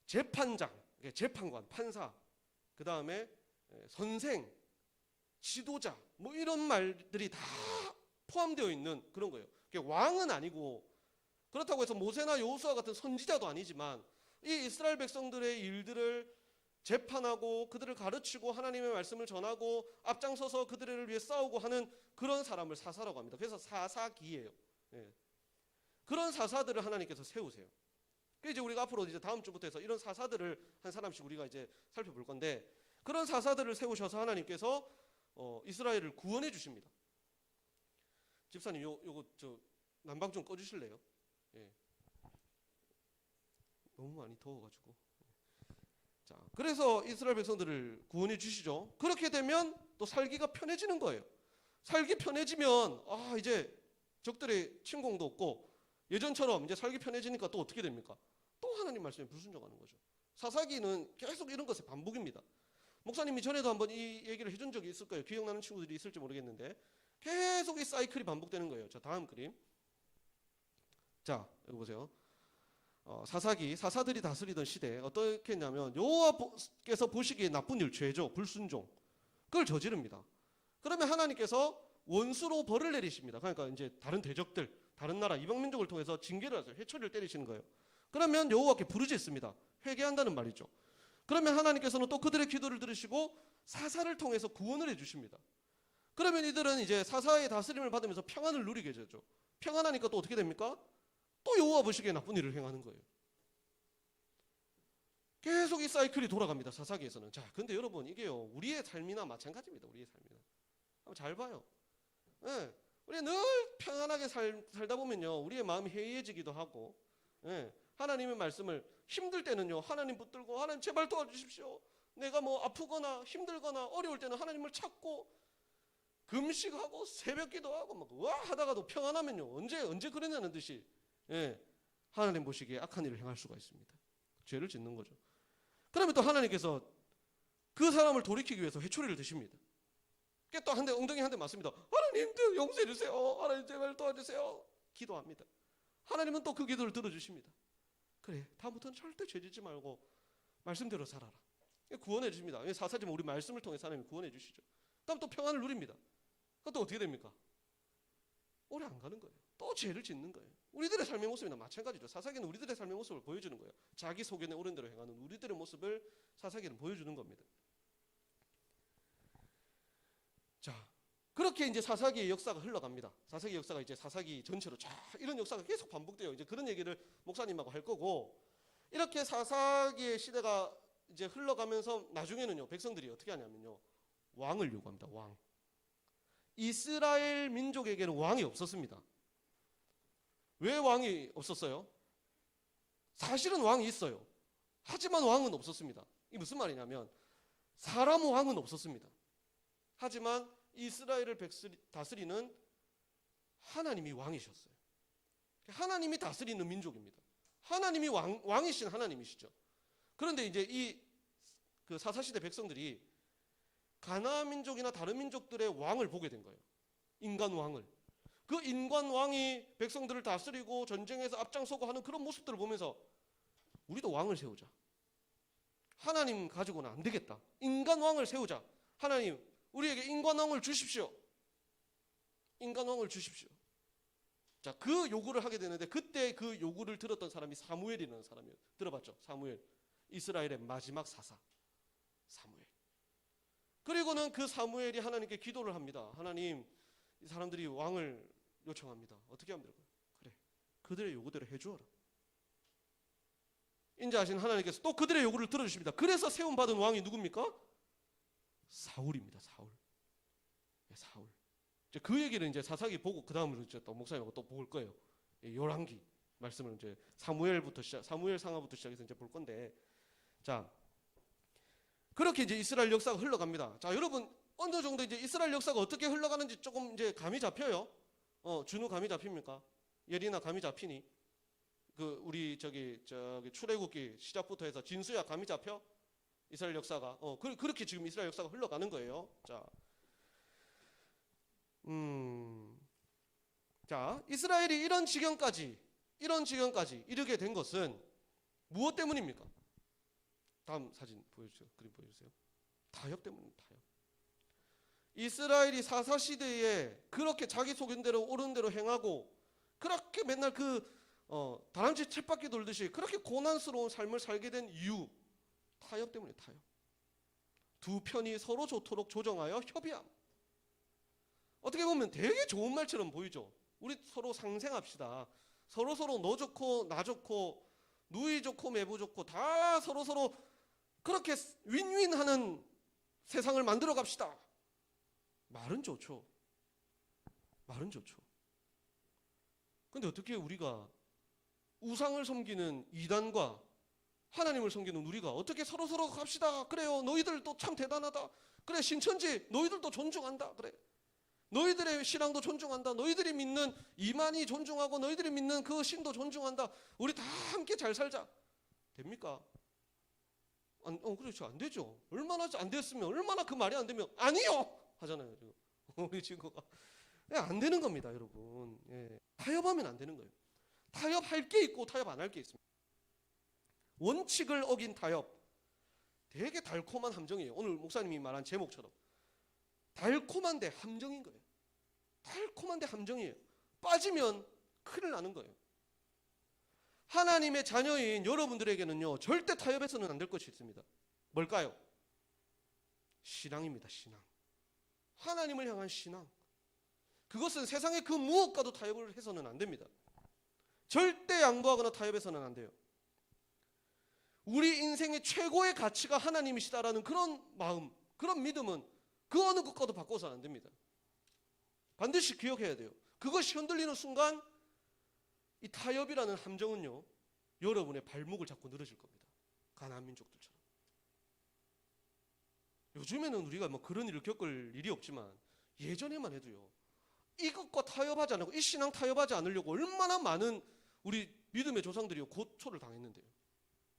재판장, 재판관, 판사, 그 다음에 선생, 지도자 뭐 이런 말들이 다 포함되어 있는 그런 거예요. 왕은 아니고, 그렇다고 해서 모세나 여호수아 같은 선지자도 아니지만 이 이스라엘 백성들의 일들을 재판하고 그들을 가르치고 하나님의 말씀을 전하고 앞장서서 그들을 위해 싸우고 하는 그런 사람을 사사라고 합니다. 그래서 사사기예요. 예. 그런 사사들을 하나님께서 세우세요. 그 이제 우리가 앞으로 이제 다음 주부터 해서 이런 사사들을 한 사람씩 우리가 이제 살펴볼 건데, 그런 사사들을 세우셔서 하나님께서 이스라엘을 구원해 주십니다. 집사님 요거 저 난방 좀 꺼주실래요? 예. 너무 많이 더워가지고. 자, 그래서 이스라엘 백성들을 구원해 주시죠. 그렇게 되면 또 살기가 편해지는 거예요. 살기 편해지면 이제 적들의 침공도 없고 예전처럼 이제 살기 편해지니까 또 어떻게 됩니까? 또 하나님 말씀에 불순종하는 거죠. 사사기는 계속 이런 것의 반복입니다. 목사님이 전에도 한번 이 얘기를 해준 적이 있을 거예요. 기억나는 친구들이 있을지 모르겠는데 계속 이 사이클이 반복되는 거예요. 자, 다음 그림. 자, 여기 보세요. 사사들이 다스리던 시대에 어떻게 했냐면 여호와께서 보시기에 나쁜 일, 죄죠. 불순종. 그걸 저지릅니다. 그러면 하나님께서 원수로 벌을 내리십니다. 그러니까 이제 다른 대적들, 다른 나라, 이방 민족을 통해서 징계를 하세요. 회초리를 때리시는 거예요. 그러면 여호와께 부르짖습니다. 회개한다는 말이죠. 그러면 하나님께서는 또 그들의 기도를 들으시고 사사를 통해서 구원을 해주십니다. 그러면 이들은 이제 사사의 다스림을 받으면서 평안을 누리게 되죠. 평안하니까 또 어떻게 됩니까? 또 여호와 보시기에 나쁜 일을 행하는 거예요. 계속 이 사이클이 돌아갑니다. 사사기에서는. 자, 근데 여러분 이게요 우리의 삶이나 마찬가지입니다. 우리의 삶이나 한번 잘 봐요. 예, 우리 늘 평안하게 살다 보면요 우리의 마음이 해이해지기도 하고, 예, 하나님의 말씀을 힘들 때는요 하나님 붙들고 하나님 제발 도와주십시오. 내가 뭐 아프거나 힘들거나 어려울 때는 하나님을 찾고 금식하고 새벽기도하고 막 와 하다가도 평안하면요 언제 그러냐는 듯이, 예, 하나님 보시기에 악한 일을 행할 수가 있습니다. 죄를 짓는 거죠. 그러면 또 하나님께서 그 사람을 돌이키기 위해서 회초리를 드십니다. 또 한 대, 엉덩이 한 대 맞습니다. 하나님 용서해 주세요. 하나님 제발 도와주세요. 기도합니다. 하나님은 또 그 기도를 들어주십니다. 그래, 다음부터는 절대 죄 짓지 말고 말씀대로 살아라. 구원해 주십니다. 사사지만 우리 말씀을 통해서 하나님 구원해 주시죠. 다음 또 평안을 누립니다. 그것도 어떻게 됩니까? 오래 안 가는 거예요. 또 죄를 짓는 거예요. 우리들의 삶의 모습이나 마찬가지죠. 사사기는 우리들의 삶의 모습을 보여주는 거예요. 자기 소견에 옳은 대로 행하는 우리들의 모습을 사사기는 보여주는 겁니다. 자, 그렇게 이제 사사기의 역사가 흘러갑니다. 사사기 역사가 이제 사사기 전체로 쫙 이런 역사가 계속 반복돼요. 이제 그런 얘기를 목사님하고 할 거고, 이렇게 사사기의 시대가 이제 흘러가면서 나중에는요 백성들이 어떻게 하냐면요 왕을 요구합니다. 왕. 이스라엘 민족에게는 왕이 없었습니다. 왜 왕이 없었어요? 사실은 왕이 있어요. 하지만 왕은 없었습니다. 이게 무슨 말이냐면 사람 왕은 없었습니다. 하지만 이스라엘을 다스리는 하나님이 왕이셨어요. 하나님이 다스리는 민족입니다. 하나님이 왕이신 하나님이시죠. 그런데 이제 그 사사시대 백성들이 가나안 민족이나 다른 민족들의 왕을 보게 된 거예요. 인간 왕을. 그 인간 왕이 백성들을 다스리고 전쟁에서 앞장서고 하는 그런 모습들을 보면서 우리도 왕을 세우자. 하나님 가지고는 안 되겠다. 인간 왕을 세우자. 하나님, 우리에게 인간 왕을 주십시오. 인간 왕을 주십시오. 자, 그 요구를 하게 되는데 그때 그 요구를 들었던 사람이 사무엘이라는 사람이에요. 들어봤죠? 사무엘. 이스라엘의 마지막 사사. 사무엘. 그리고는 그 사무엘이 하나님께 기도를 합니다. 하나님, 이 사람들이 왕을 요청합니다. 어떻게 하면 될까요? 그래, 그들의 요구대로 해주어라. 인자하신 하나님께서 또 그들의 요구를 들어주십니다. 그래서 세움받은 왕이 누굽니까? 사울입니다. 사울. 네, 사울. 이제 그 얘기를 이제 사사기 보고 그 다음으로 이제 또 목사님하고 또 볼 거예요. 열왕기 말씀을 이제 사무엘 상하부터 시작해서 이제 볼 건데, 자, 그렇게 이제 이스라엘 역사가 흘러갑니다. 자, 여러분 어느 정도 이제 이스라엘 역사가 어떻게 흘러가는지 조금 이제 감이 잡혀요? 준우 감이 잡힙니까? 예리나 감이 잡히니? 그 우리 저기 출애굽기 시작부터 해서 진수야 감이 잡혀? 이스라엘 역사가 그렇게 지금 이스라엘 역사가 흘러가는 거예요. 자, 이스라엘이 이런 지경까지 이르게 된 것은 무엇 때문입니까? 다음 사진 보여주세요. 그림 보여주세요. 타협 때문입니다. 타협. 이스라엘이 사사 시대에 그렇게 자기 속인대로 옳은 대로 행하고 그렇게 맨날 다람쥐 쳇바퀴 돌듯이 그렇게 고난스러운 삶을 살게 된 이유, 타협 때문에 타협. 두 편이 서로 좋도록 조정하여 협의함. 어떻게 보면 되게 좋은 말처럼 보이죠. 우리 서로 상생합시다. 서로 너 좋고 나 좋고 누이 좋고 매부 좋고 다 서로 그렇게 윈윈하는 세상을 만들어 갑시다. 말은 좋죠. 말은 좋죠. 근데 어떻게 우리가 우상을 섬기는 이단과 하나님을 섬기는 우리가 어떻게 서로 갑시다. 그래요. 너희들도 참 대단하다. 그래, 신천지 너희들도 존중한다. 그래. 너희들의 신앙도 존중한다. 너희들이 믿는 이만희 존중하고 너희들이 믿는 그 신도 존중한다. 우리 다 함께 잘 살자. 됩니까? 그렇죠. 안 되죠. 얼마나 안 됐으면, 얼마나 그 말이 안 되면 아니요 하잖아요. 우리 친구가. 안 되는 겁니다, 여러분. 예. 타협하면 안 되는 거예요. 타협할 게 있고 타협 안 할 게 있습니다. 원칙을 어긴 타협. 되게 달콤한 함정이에요. 오늘 목사님이 말한 제목처럼. 달콤한데 함정인 거예요. 달콤한데 함정이에요. 빠지면 큰일 나는 거예요. 하나님의 자녀인 여러분들에게는요, 절대 타협해서는 안 될 것이 있습니다. 뭘까요? 신앙입니다. 신앙. 하나님을 향한 신앙. 그것은 세상의 그 무엇과도 타협을 해서는 안 됩니다. 절대 양보하거나 타협해서는 안 돼요. 우리 인생의 최고의 가치가 하나님이시다라는 그런 마음, 그런 믿음은 그 어느 것과도 바꿔서는 안 됩니다. 반드시 기억해야 돼요. 그것이 흔들리는 순간 이 타협이라는 함정은요, 여러분의 발목을 잡고 늘어질 겁니다. 가나안 민족들처럼. 요즘에는 우리가 뭐 그런 일을 겪을 일이 없지만 예전에만 해도요, 이것과 타협하지 않고 이 신앙 타협하지 않으려고 얼마나 많은 우리 믿음의 조상들이 고초를 당했는데요.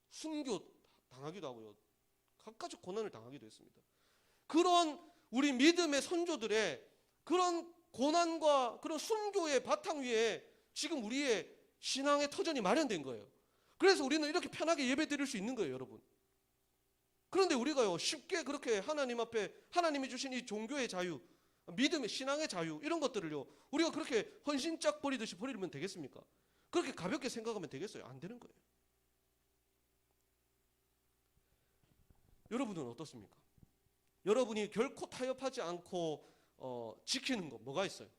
순교 당하기도 하고요, 각가지 고난을 당하기도 했습니다. 그런 우리 믿음의 선조들의 그런 고난과 그런 순교의 바탕 위에 지금 우리의 신앙의 터전이 마련된 거예요. 그래서 우리는 이렇게 편하게 예배 드릴 수 있는 거예요, 여러분. 그런데 우리가요, 쉽게 그렇게 하나님 앞에 하나님이 주신 이 종교의 자유, 믿음의 신앙의 자유, 이런 것들을요, 우리가 그렇게 헌신짝 버리듯이 버리면 되겠습니까? 그렇게 가볍게 생각하면 되겠어요? 안 되는 거예요. 여러분은 어떻습니까? 여러분이 결코 타협하지 않고 지키는 거 뭐가 있어요?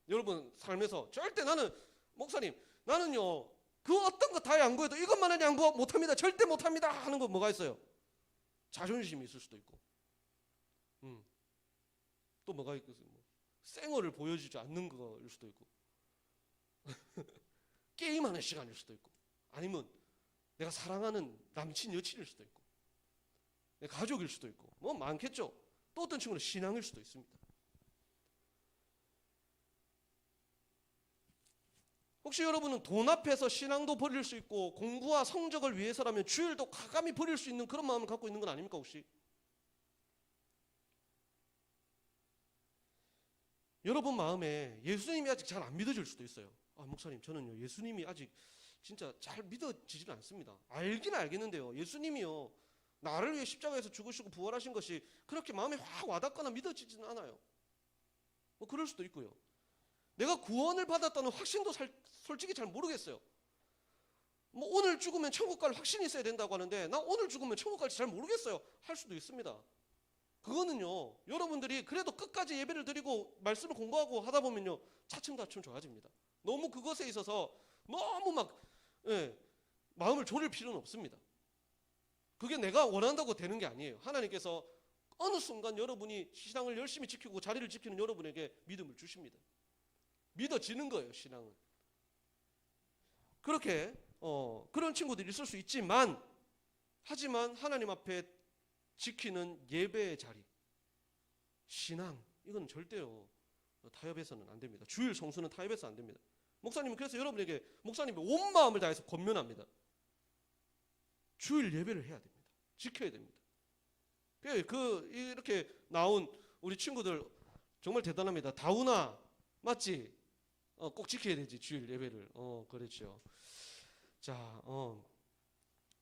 여러분 삶에서 절대 목사님, 나는요 그 어떤 거 다 양보해도 이것만은 양보 못합니다, 절대 못합니다 하는 거 뭐가 있어요? 자존심이 있을 수도 있고, 또 뭐가 있겠어요? 쌩얼을 보여주지 않는 거일 수도 있고. 게임하는 시간일 수도 있고, 아니면 내가 사랑하는 남친 여친일 수도 있고, 내 가족일 수도 있고, 뭐 많겠죠. 또 어떤 친구는 신앙일 수도 있습니다. 혹시 여러분은 돈 앞에서 신앙도 버릴 수 있고 공부와 성적을 위해서라면 주일도 과감히 버릴 수 있는 그런 마음을 갖고 있는 건 아닙니까 혹시? 여러분 마음에 예수님이 아직 잘 안 믿어질 수도 있어요. 아, 목사님, 저는요 예수님이 아직 진짜 잘 믿어지지는 않습니다. 알긴 알겠는데요, 예수님이요 나를 위해 십자가에서 죽으시고 부활하신 것이 그렇게 마음에 확 와닿거나 믿어지지는 않아요. 뭐 그럴 수도 있고요. 내가 구원을 받았다는 확신도 솔직히 잘 모르겠어요. 뭐 오늘 죽으면 천국 갈 확신이 있어야 된다고 하는데 나 오늘 죽으면 천국 갈지 잘 모르겠어요 할 수도 있습니다. 그거는요 여러분들이 그래도 끝까지 예배를 드리고 말씀을 공부하고 하다 보면요 차츰차츰 좋아집니다. 너무 그것에 있어서 너무 막 마음을 졸일 필요는 없습니다. 그게 내가 원한다고 되는 게 아니에요. 하나님께서 어느 순간 여러분이 신앙을 열심히 지키고 자리를 지키는 여러분에게 믿음을 주십니다. 믿어지는 거예요, 신앙은. 그렇게 그런 친구들이 있을 수 있지만, 하지만 하나님 앞에 지키는 예배의 자리, 신앙, 이건 절대로 타협해서는 안 됩니다. 주일 성수는 타협해서 안 됩니다. 목사님은 그래서 여러분에게 목사님의 온 마음을 다해서 권면합니다. 주일 예배를 해야 됩니다. 지켜야 됩니다. 이렇게 나온 우리 친구들 정말 대단합니다. 다우나 맞지? 꼭 지켜야 되지 주일 예배를. 그렇죠. 자,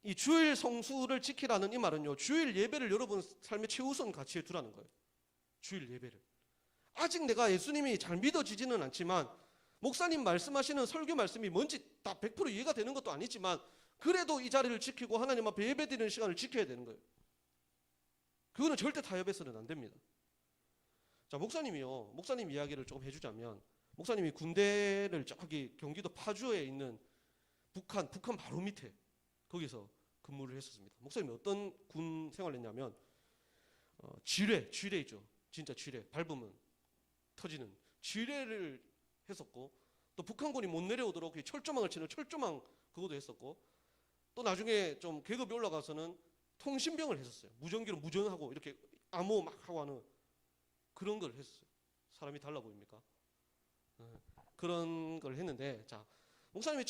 이 주일 성수를 지키라는 이 말은요, 주일 예배를 여러분 삶의 최우선 가치에 두라는 거예요. 주일 예배를. 아직 내가 예수님이 잘 믿어지지는 않지만, 목사님 말씀하시는 설교 말씀이 뭔지 다 100% 이해가 되는 것도 아니지만, 그래도 이 자리를 지키고 하나님 앞에 예배드리는 시간을 지켜야 되는 거예요. 그거는 절대 타협해서는 안 됩니다. 자, 목사님 이야기를 조금 해주자면, 목사님이 군대를 저기 경기도 파주에 있는 북한 바로 밑에 거기서 근무를 했었습니다. 목사님이 어떤 군 생활을 했냐면 쥐레 있죠. 진짜 쥐레, 밟으면 터지는 쥐레를 했었고, 또 북한군이 못 내려오도록 철조망을 치는 철조망 그것도 했었고, 또 나중에 좀 계급이 올라가서는 통신병을 했었어요. 무전기로 무전하고 이렇게 암호 막 하고 하는 그런 걸 했었어요. 사람이 달라 보입니까? 그런 걸 했는데, 자, 목사님이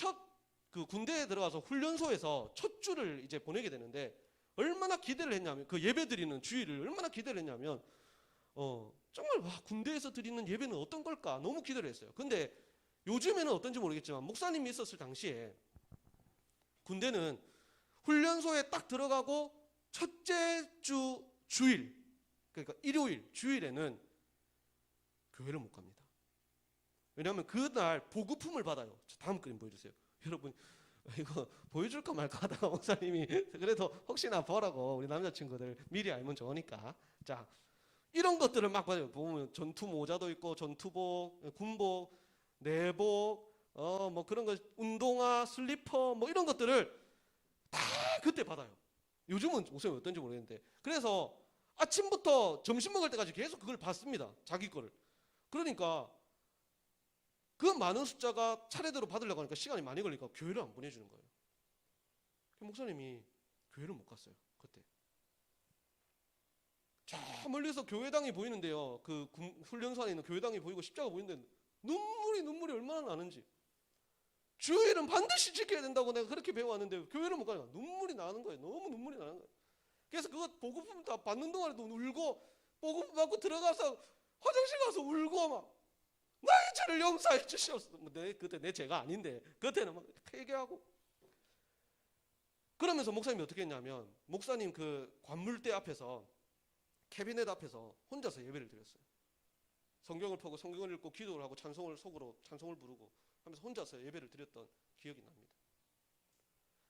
그 군대에 들어가서 훈련소에서 첫 주를 이제 보내게 되는데, 얼마나 기대를 했냐면, 그 예배 드리는 주일을 얼마나 기대를 했냐면, 정말 군대에서 드리는 예배는 어떤 걸까 너무 기대를 했어요. 근데 요즘에는 어떤지 모르겠지만, 목사님이 있었을 당시에 군대는 훈련소에 딱 들어가고 첫째 주 주일, 그러니까 일요일 주일에는 교회를 못 갑니다. 왜냐하면 그날 보급품을 받아요. 다음 그림 보여주세요. 여러분 이거 보여줄까 말까 하다가 목사님이 그래도 혹시나 보라고, 우리 남자친구들 미리 알면 좋으니까. 자, 이런 것들을 막 봐요. 보면 전투 모자도 있고, 전투복, 군복, 내복, 뭐 그런 거, 운동화, 슬리퍼, 뭐 이런 것들을 다 그때 받아요. 요즘은 목사님 어떤지 모르겠는데, 그래서 아침부터 점심 먹을 때까지 계속 그걸 받습니다. 자기 거를. 그러니까 그 많은 숫자가 차례대로 받으려고 하니까 시간이 많이 걸리니까 교회를 안 보내주는 거예요. 목사님이 교회를 못 갔어요. 그때 저 멀리서 교회당이 보이는데요, 그 훈련소 안에 있는 교회당이 보이고 십자가 보이는데 눈물이 얼마나 나는지. 주일은 반드시 지켜야 된다고 내가 그렇게 배워왔는데 교회를 못 가니까 눈물이 나는 거예요. 너무 눈물이 나는 거예요. 그래서 그거 보급품 다 받는 동안에도 울고, 보급품 받고 들어가서 화장실 가서 울고 막, 나의 죄를 용서해 주시옵소서. 그때 내 죄가 아닌데 그때는 막 회개하고. 그러면서 목사님이 어떻게 했냐면, 목사님 그 관물대 앞에서, 캐비넷 앞에서 혼자서 예배를 드렸어요. 성경을 펴고 성경을 읽고 기도를 하고 찬송을 속으로 찬송을 부르고 하면서 혼자서 예배를 드렸던 기억이 납니다.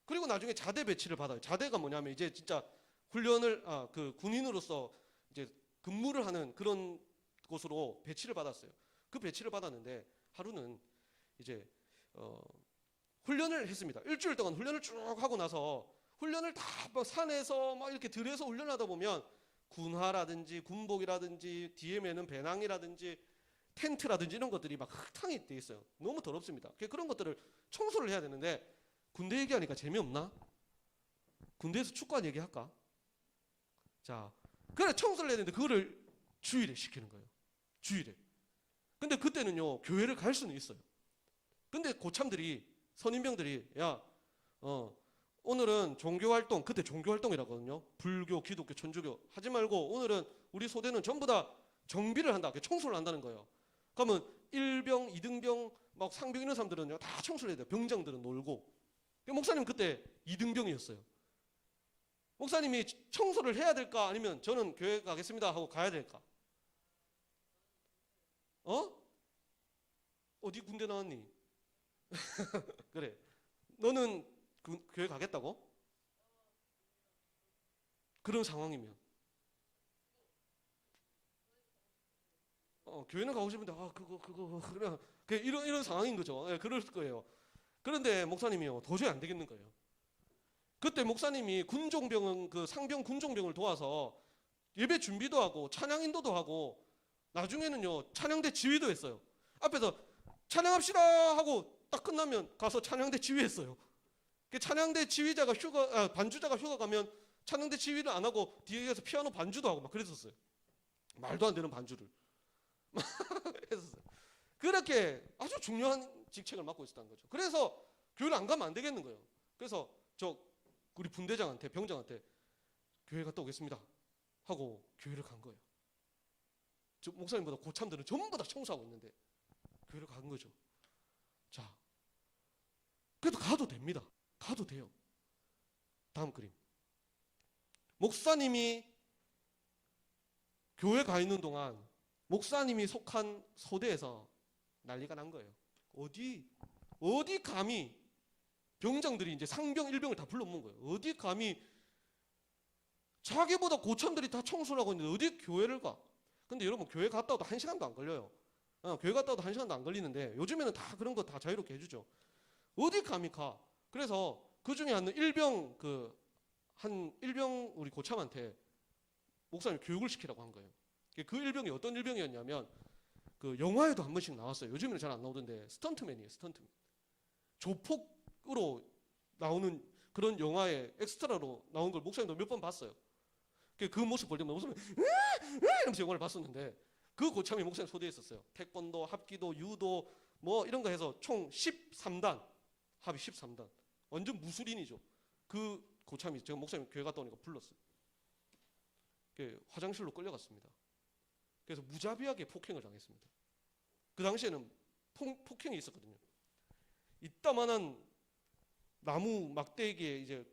그리고 나중에 자대 배치를 받아요. 자대가 뭐냐면 이제 진짜 훈련을 그 군인으로서 이제 근무를 하는 그런 곳으로 배치를 받았어요. 그 배치를 받았는데 하루는 이제 훈련을 했습니다. 일주일 동안 훈련을 쭉 하고 나서, 훈련을 다 막 산에서 막 이렇게 들에서 훈련하다 보면 군화라든지 군복이라든지 뒤에 매는 배낭이라든지 텐트라든지 이런 것들이 막 흙탕이 돼 있어요. 너무 더럽습니다. 그런 것들을 청소를 해야 되는데 군대 얘기하니까 재미없나? 군대에서 축구한 얘기할까? 자, 그래 청소를 해야 되는데 그거를 주일에 시키는 거예요. 주일에. 근데 그때는요 교회를 갈 수는 있어요. 근데 고참들이 선임병들이 야, 오늘은 종교활동, 그때 종교활동이라거든요. 불교, 기독교, 천주교 하지 말고 오늘은 우리 소대는 전부 다 정비를 한다. 청소를 한다는 거예요. 그러면 1병, 2등병, 막 상병 이런 사람들은요 다 청소를 해야 돼요. 병장들은 놀고. 목사님 그때 2등병이었어요. 목사님이 청소를 해야 될까 아니면 저는 교회 가겠습니다 하고 가야 될까? 어디 군대 나왔니? 그래. 너는 교회 가겠다고? 그런 상황이면 교회는 가고 싶은데 그거 그러면 이런 상황인 거죠. 예, 그럴 거예요. 그런데 목사님이요 도저히 안 되겠는 거예요. 그때 목사님이 군종병 그 상병 군종병을 도와서 예배 준비도 하고 찬양 인도도 하고 나중에는요 찬양대 지휘도 했어요. 앞에서 찬양합시다 하고 딱 끝나면 가서 찬양대 지휘했어요. 찬양대 지휘자가 반주자가 휴가 가면 찬양대 지휘를 안 하고 뒤에 가서 피아노 반주도 하고 막 그랬었어요. 말도 안 되는 반주를 했었어요. 그렇게 아주 중요한 직책을 맡고 있었다는 거죠. 그래서 교회를 안 가면 안 되겠는 거예요. 그래서 우리 분대장한테 병장한테 교회 갔다 오겠습니다 하고 교회를 간 거예요. 목사님보다 고참들은 전부 다 청소하고 있는데 교회를 간 거죠. 자, 그래도 가도 됩니다. 가도 돼요. 다음 그림. 목사님이 교회 가 있는 동안 목사님이 속한 소대에서 난리가 난 거예요. 어디 감히 병장들이 이제 상병, 일병을 다 불러모은 거예요. 어디 감히 자기보다 고참들이 다 청소를 하고 있는데 어디 교회를 가? 근데 여러분 교회 갔다 와도 1시간도 안 걸려요. 교회 갔다 와도 1시간도 안 걸리는데 요즘에는 다 그런 거 다 자유롭게 해주죠. 어디 감히 가? 그래서 그 중에 한 일병 우리 고참한테 목사님 교육을 시키라고 한 거예요. 그 일병이 어떤 일병이었냐면 그 영화에도 한 번씩 나왔어요. 요즘에는 잘 안 나오던데 스턴트맨이에요. 스턴트맨. 조폭으로 나오는 그런 영화에 엑스트라로 나온 걸 목사님도 몇 번 봤어요. 그 모습 볼 때마다 목사님 이러면서 영화를 봤었는데 그 고참이 목사님 소대에 있었어요. 태권도, 합기도, 유도 뭐 이런 거 해서 총 13단 합이 13단 완전 무술인이죠. 그 고참이 제가 목사님 교회 갔다 오니까 불렀어요. 화장실로 끌려갔습니다. 그래서 무자비하게 폭행을 당했습니다. 그 당시에는 폭행이 있었거든요. 이따만한 나무 막대기에 이제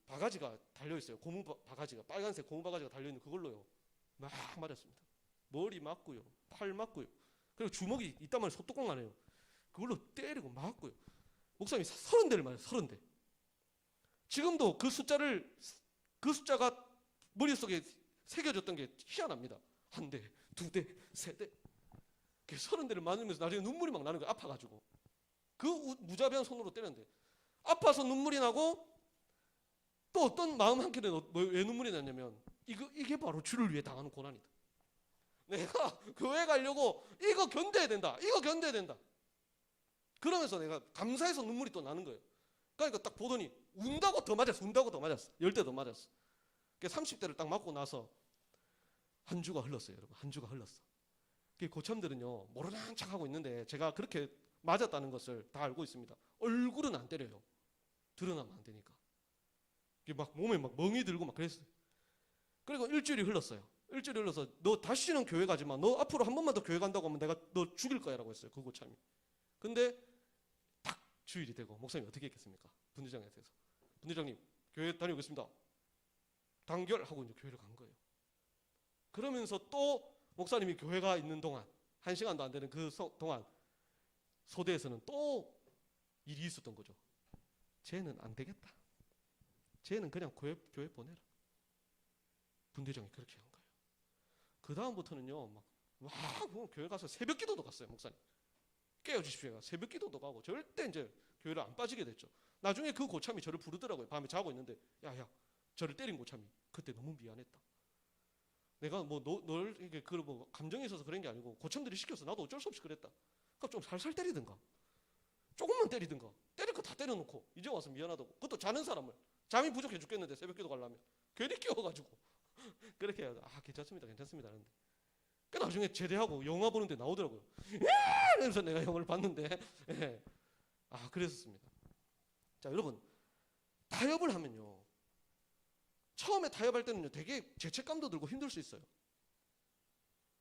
바가지가 달려 있어요. 고무 바가지가 빨간색 고무 바가지가 달려 있는 그걸로요. 막 맞았습니다. 머리 맞고요, 팔 맞고요. 그리고 주먹이 이따만 소뚜껑 안에요. 그걸로 때리고 맞고요. 목사님이 30대를 맞아요. 30대. 지금도 그 숫자가 머릿속에 새겨졌던 게 희한합니다. 1대, 2대, 3대. 30대를 맞으면서 나중에 눈물이 막 나는 거예요. 아파가지고. 그 무자비한 손으로 때렸는데 아파서 눈물이 나고 또 어떤 마음 한켠에 왜 눈물이 났냐면 이게 바로 주를 위해 당하는 고난이다. 내가 교회 가려고 이거 견뎌야 된다. 이거 견뎌야 된다. 그러면서 내가 감사해서 눈물이 또 나는 거예요. 그러니까 딱 보더니 운다고 더 맞았어. 10대 더 맞았어. 30대를 딱 맞고 나서 한 주가 흘렀어요. 여러분. 한 주가 흘렀어. 고참들은요 모르는 척하고 있는데 제가 그렇게 맞았다는 것을 다 알고 있습니다. 얼굴은 안 때려요. 드러나면 안 되니까. 막 몸에 막 멍이 들고 막 그랬어요. 그리고 일주일이 흘렀어요. 일주일이 흘러서 너 다시는 교회 가지 마. 너 앞으로 한 번만 더 교회 간다고 하면 내가 너 죽일 거야 라고 했어요. 그 고참이. 근데 딱 주일이 되고 목사님이 어떻게 했겠습니까? 분대장한테서. 분대장님 교회 다녀오겠습니다. 단결하고 이제 교회를 간 거예요. 그러면서 또 목사님이 교회가 있는 동안 1시간도 안 되는 그 동안 소대에서는 또 일이 있었던 거죠. 쟤는 안 되겠다. 쟤는 그냥 교회 보내라. 분대장이 그렇게 한 거예요. 그 다음부터는요, 막 교회 가서 새벽 기도도 갔어요, 목사님. 깨워주십시오. 새벽 기도도 가고 절대 이제 교회를 안 빠지게 됐죠. 나중에 그 고참이 저를 부르더라고요. 밤에 자고 있는데, 야야, 저를 때린 고참이 그때 너무 미안했다. 내가 널 이게 뭐 감정이 있어서 그런 게 아니고 고참들이 시켜서 나도 어쩔 수 없이 그랬다. 그러니까 좀 살살 때리든가, 조금만 때리든가, 때릴 거 다 때려놓고 이제 와서 미안하다고. 그것도 자는 사람을, 잠이 부족해 죽겠는데 새벽기도 가려면 괜히 끼워가지고 그렇게 해야 돼. 아 괜찮습니다, 괜찮습니다 하는데 그 나중에 제대하고 영화 보는데 나오더라고요. 그래서 내가 영화를 봤는데 예. 아 그랬었습니다. 자 여러분, 타협을 하면요, 처음에 타협할 때는요 되게 죄책감도 들고 힘들 수 있어요.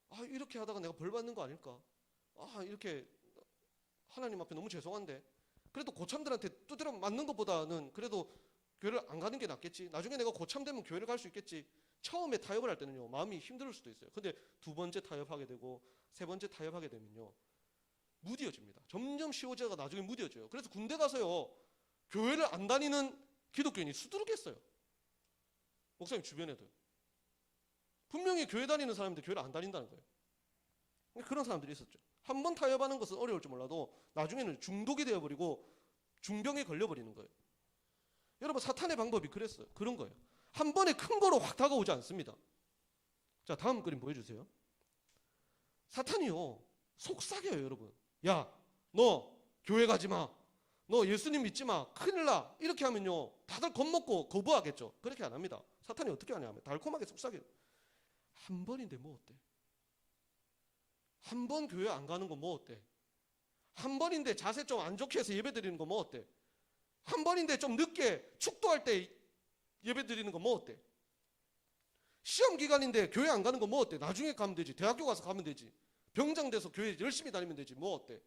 아 이렇게 하다가 내가 벌 받는 거 아닐까, 아 이렇게 하나님 앞에 너무 죄송한데, 그래도 고참들한테 두드려 맞는 것보다는 그래도 교회를 안 가는 게 낫겠지, 나중에 내가 고참되면 교회를 갈 수 있겠지. 처음에 타협을 할 때는요 마음이 힘들 수도 있어요. 근데 두 번째 타협하게 되고 세 번째 타협하게 되면요 무뎌집니다. 점점 쉬워져가 나중에 무뎌져요. 그래서 군대 가서요 교회를 안 다니는 기독교인이 수두룩했어요. 목사님 주변에도 분명히 교회 다니는 사람인데 교회를 안 다닌다는 거예요. 그런 사람들이 있었죠. 한 번 타협하는 것은 어려울지 몰라도 나중에는 중독이 되어버리고 중병에 걸려버리는 거예요. 여러분 사탄의 방법이 그랬어요. 그런 거예요. 한 번에 큰 거로 확 다가오지 않습니다. 자 다음 그림 보여주세요. 사탄이요 속삭여요 여러분. 야 너 교회 가지 마, 너 예수님 믿지 마, 큰일 나, 이렇게 하면요 다들 겁먹고 거부하겠죠. 그렇게 안 합니다. 사탄이 어떻게 하냐면 달콤하게 속삭여요. 한 번인데 뭐 어때? 한 번 교회 안 가는 거 뭐 어때? 한 번인데 자세 좀 안 좋게 해서 예배 드리는 거 뭐 어때? 한 번인데 좀 늦게 축도할 때 예배 드리는 거 뭐 어때? 시험 기간인데 교회 안 가는 거 뭐 어때? 나중에 가면 되지. 대학교 가서 가면 되지. 병장 돼서 교회 열심히 다니면 되지. 뭐 어때?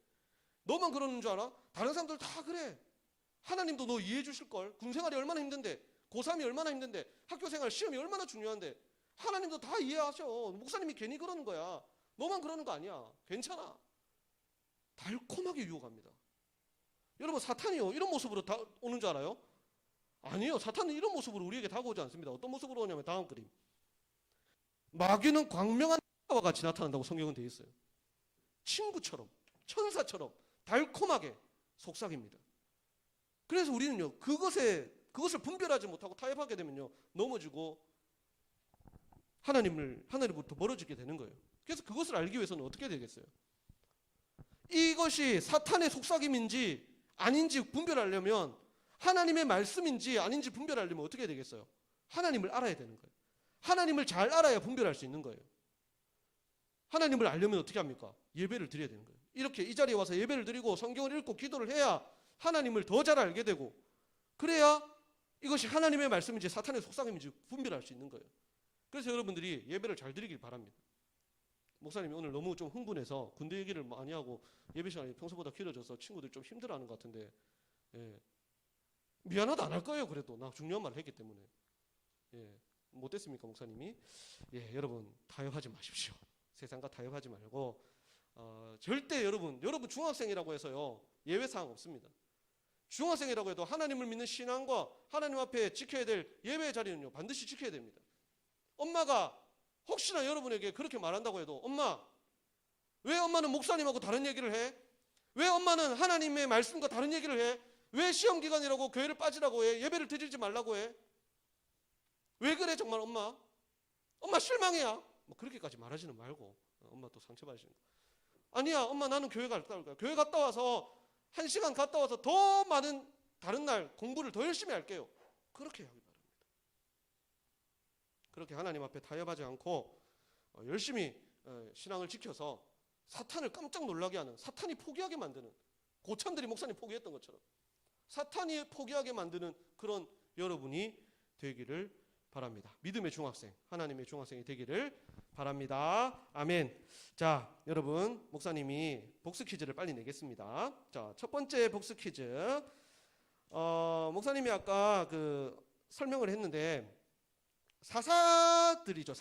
너만 그러는 줄 알아? 다른 사람들 다 그래. 하나님도 너 이해해 주실 걸. 군생활이 얼마나 힘든데, 고3이 얼마나 힘든데, 학교생활 시험이 얼마나 중요한데 하나님도 다 이해하셔. 목사님이 괜히 그러는 거야. 너만 그러는 거 아니야. 괜찮아. 달콤하게 유혹합니다. 여러분 사탄이요 이런 모습으로 오는 줄 알아요? 아니요. 사탄은 이런 모습으로 우리에게 다가오지 않습니다. 어떤 모습으로 오냐면 다음 그림. 마귀는 광명한 와 같이 나타난다고 성경은 되어 있어요. 친구처럼, 천사처럼 달콤하게 속삭입니다. 그래서 우리는요 그것을 분별하지 못하고 타협하게 되면요 넘어지고 하나님으로부터 멀어지게 되는 거예요. 그래서 그것을 알기 위해서는 어떻게 되겠어요? 이것이 사탄의 속삭임인지 아닌지 분별하려면, 하나님의 말씀인지 아닌지 분별하려면 어떻게 되겠어요? 하나님을 알아야 되는 거예요. 하나님을 잘 알아야 분별할 수 있는 거예요. 하나님을 알려면 어떻게 합니까? 예배를 드려야 되는 거예요. 이렇게 이 자리에 와서 예배를 드리고 성경을 읽고 기도를 해야 하나님을 더 잘 알게 되고, 그래야 이것이 하나님의 말씀인지 사탄의 속삭임인지 분별할 수 있는 거예요. 그래서 여러분들이 예배를 잘 드리길 바랍니다. 목사님이 오늘 너무 좀 흥분해서 군대 얘기를 많이 하고 예배 시간이 평소보다 길어져서 친구들이 좀 힘들어하는 것 같은데, 예. 미안하다 안 할 거예요. 그래도 나 중요한 말을 했기 때문에. 예. 못됐습니까 목사님이? 예, 여러분 타협하지 마십시오. 세상과 타협하지 말고 절대 여러분 중학생이라고 해서요 예외사항 없습니다. 중학생이라고 해도 하나님을 믿는 신앙과 하나님 앞에 지켜야 될 예배의 자리는요 반드시 지켜야 됩니다. 엄마가 혹시나 여러분에게 그렇게 말한다고 해도, 엄마 왜 엄마는 목사님하고 다른 얘기를 해? 왜 엄마는 하나님의 말씀과 다른 얘기를 해? 왜 시험 기간이라고 교회를 빠지라고 해? 예배를 드리지 말라고 해? 왜 그래 정말 엄마? 엄마 실망이야. 뭐 그렇게까지 말하지는 말고, 엄마 또 상처받으시는 거. 아니야 엄마 나는 교회 갔다 올 거야. 교회 갔다 와서 1시간 갔다 와서 더 많은 다른 날 공부를 더 열심히 할게요. 그렇게 하기 바랍니다. 그렇게 하나님 앞에 타협하지 않고 열심히 신앙을 지켜서 사탄을 깜짝 놀라게 하는, 사탄이 포기하게 만드는, 고참들이 목사님 포기했던 것처럼 사탄이 포기하게 만드는 그런 여러분이 되기를 바랍니다. 믿음의 중학생, 하나님의 중학생이 되기를 바랍니다. 아멘. 자, 여러분 목사님이 복수 퀴즈를 빨리 내겠습니다. 자, 첫 번째 복수 퀴즈. 목사님이 아까 설명을 했는데 사사들이죠.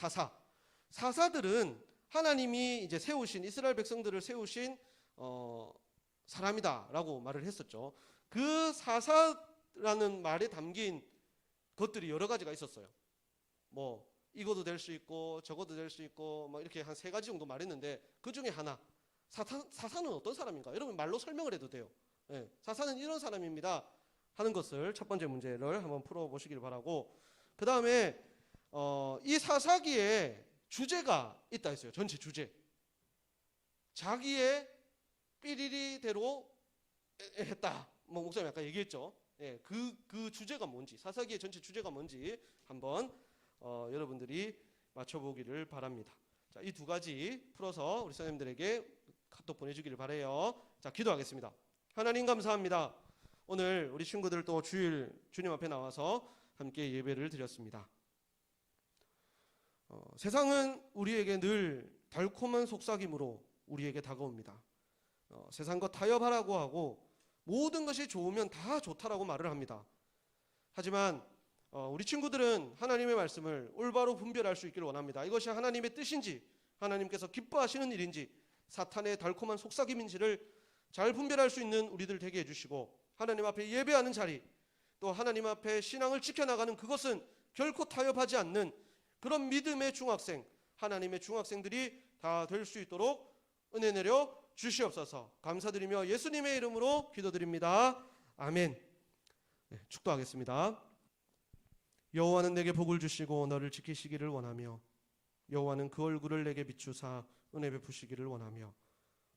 사사들은 하나님이 이제 세우신, 이스라엘 백성들을 세우신 사람이다라고 말을 했었죠. 그 사사라는 말에 담긴 것들이 여러 가지가 있었어요. 뭐 이거도 될 수 있고 저거도 될 수 있고 막 이렇게 한 3가지 정도 말했는데, 그 중에 하나, 사사는 어떤 사람인가? 여러분 말로 설명을 해도 돼요. 네, 사사는 이런 사람입니다 하는 것을 첫 번째 문제를 한번 풀어보시길 바라고, 그 다음에 이 사사기에 주제가 있다 했어요. 전체 주제. 자기의 삐리리대로 했다. 뭐 목사님 아까 얘기했죠. 예, 그 주제가 뭔지, 사사기의 전체 주제가 뭔지 한번 여러분들이 맞춰보기를 바랍니다. 자, 이 두 가지 풀어서 우리 선생님들에게 카톡 보내주기를 바라요. 자, 기도하겠습니다. 하나님 감사합니다. 오늘 우리 친구들 또 주일 주님 앞에 나와서 함께 예배를 드렸습니다. 세상은 우리에게 늘 달콤한 속삭임으로 우리에게 다가옵니다. 세상과 타협하라고 하고 모든 것이 좋으면 다 좋다라고 말을 합니다. 하지만 우리 친구들은 하나님의 말씀을 올바로 분별할 수 있기를 원합니다. 이것이 하나님의 뜻인지, 하나님께서 기뻐하시는 일인지, 사탄의 달콤한 속삭임인지를 잘 분별할 수 있는 우리들 되게 해주시고, 하나님 앞에 예배하는 자리, 또 하나님 앞에 신앙을 지켜나가는 그것은 결코 타협하지 않는 그런 믿음의 중학생, 하나님의 중학생들이 다 될 수 있도록 은혜 내려 주시옵소서. 감사드리며 예수님의 이름으로 기도드립니다. 아멘. 네, 축도하겠습니다. 여호와는 내게 복을 주시고 너를 지키시기를 원하며, 여호와는 그 얼굴을 내게 비추사 은혜 베푸시기를 원하며,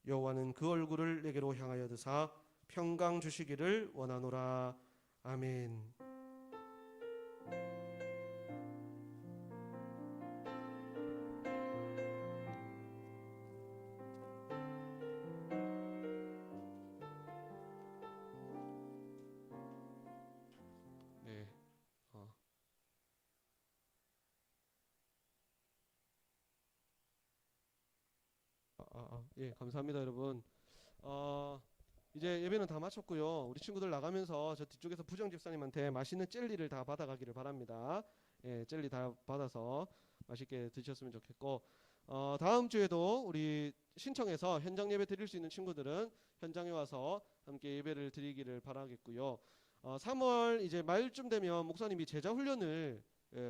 여호와는 그 얼굴을 내게로 향하여 드사 평강 주시기를 원하노라. 아멘. 네. 예, 감사합니다, 여러분. 이제 예배는 다 마쳤고요. 우리 친구들 나가면서 저 뒤쪽에서 부정 집사님한테 맛있는 젤리를 다 받아가기를 바랍니다. 예, 젤리 다 받아서 맛있게 드셨으면 좋겠고, 다음 주에도 우리 신청해서 현장 예배 드릴 수 있는 친구들은 현장에 와서 함께 예배를 드리기를 바라겠고요. 3월 이제 말쯤 되면 목사님이 제자 훈련을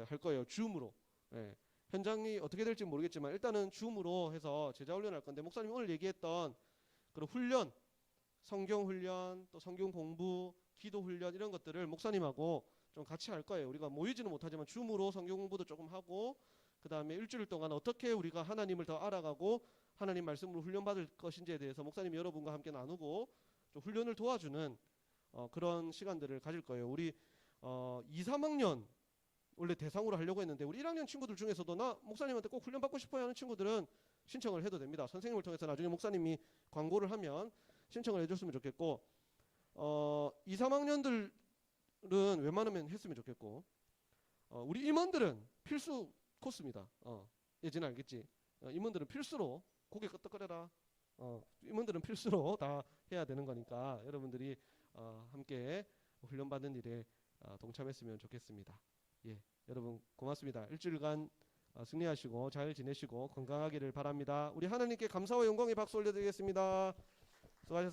할 거예요. 줌으로. 예. 현장이 어떻게 될지 모르겠지만 일단은 줌으로 해서 제자 훈련을 할 건데, 목사님이 오늘 얘기했던 그런 훈련, 성경 훈련, 또 성경 공부, 기도 훈련 이런 것들을 목사님하고 좀 같이 할 거예요. 우리가 모이지는 못하지만 줌으로 성경 공부도 조금 하고, 그 다음에 일주일 동안 어떻게 우리가 하나님을 더 알아가고 하나님 말씀으로 훈련받을 것인지에 대해서 목사님이 여러분과 함께 나누고 좀 훈련을 도와주는 그런 시간들을 가질 거예요. 우리 2, 3학년 원래 대상으로 하려고 했는데, 우리 1학년 친구들 중에서도 나 목사님한테 꼭 훈련 받고 싶어요 하는 친구들은 신청을 해도 됩니다. 선생님을 통해서 나중에 목사님이 광고를 하면 신청을 해줬으면 좋겠고, 2, 3학년들은 웬만하면 했으면 좋겠고, 우리 임원들은 필수 코스입니다. 예진아 알겠지? 임원들은 필수로 고개 끄덕거려라. 임원들은 필수로 다 해야 되는 거니까 여러분들이 함께 훈련받는 일에 동참했으면 좋겠습니다. 예, 여러분 고맙습니다. 일주일간 승리하시고 잘 지내시고 건강하기를 바랍니다. 우리 하나님께 감사와 영광의 박수 올려드리겠습니다. 수고하셨습니다.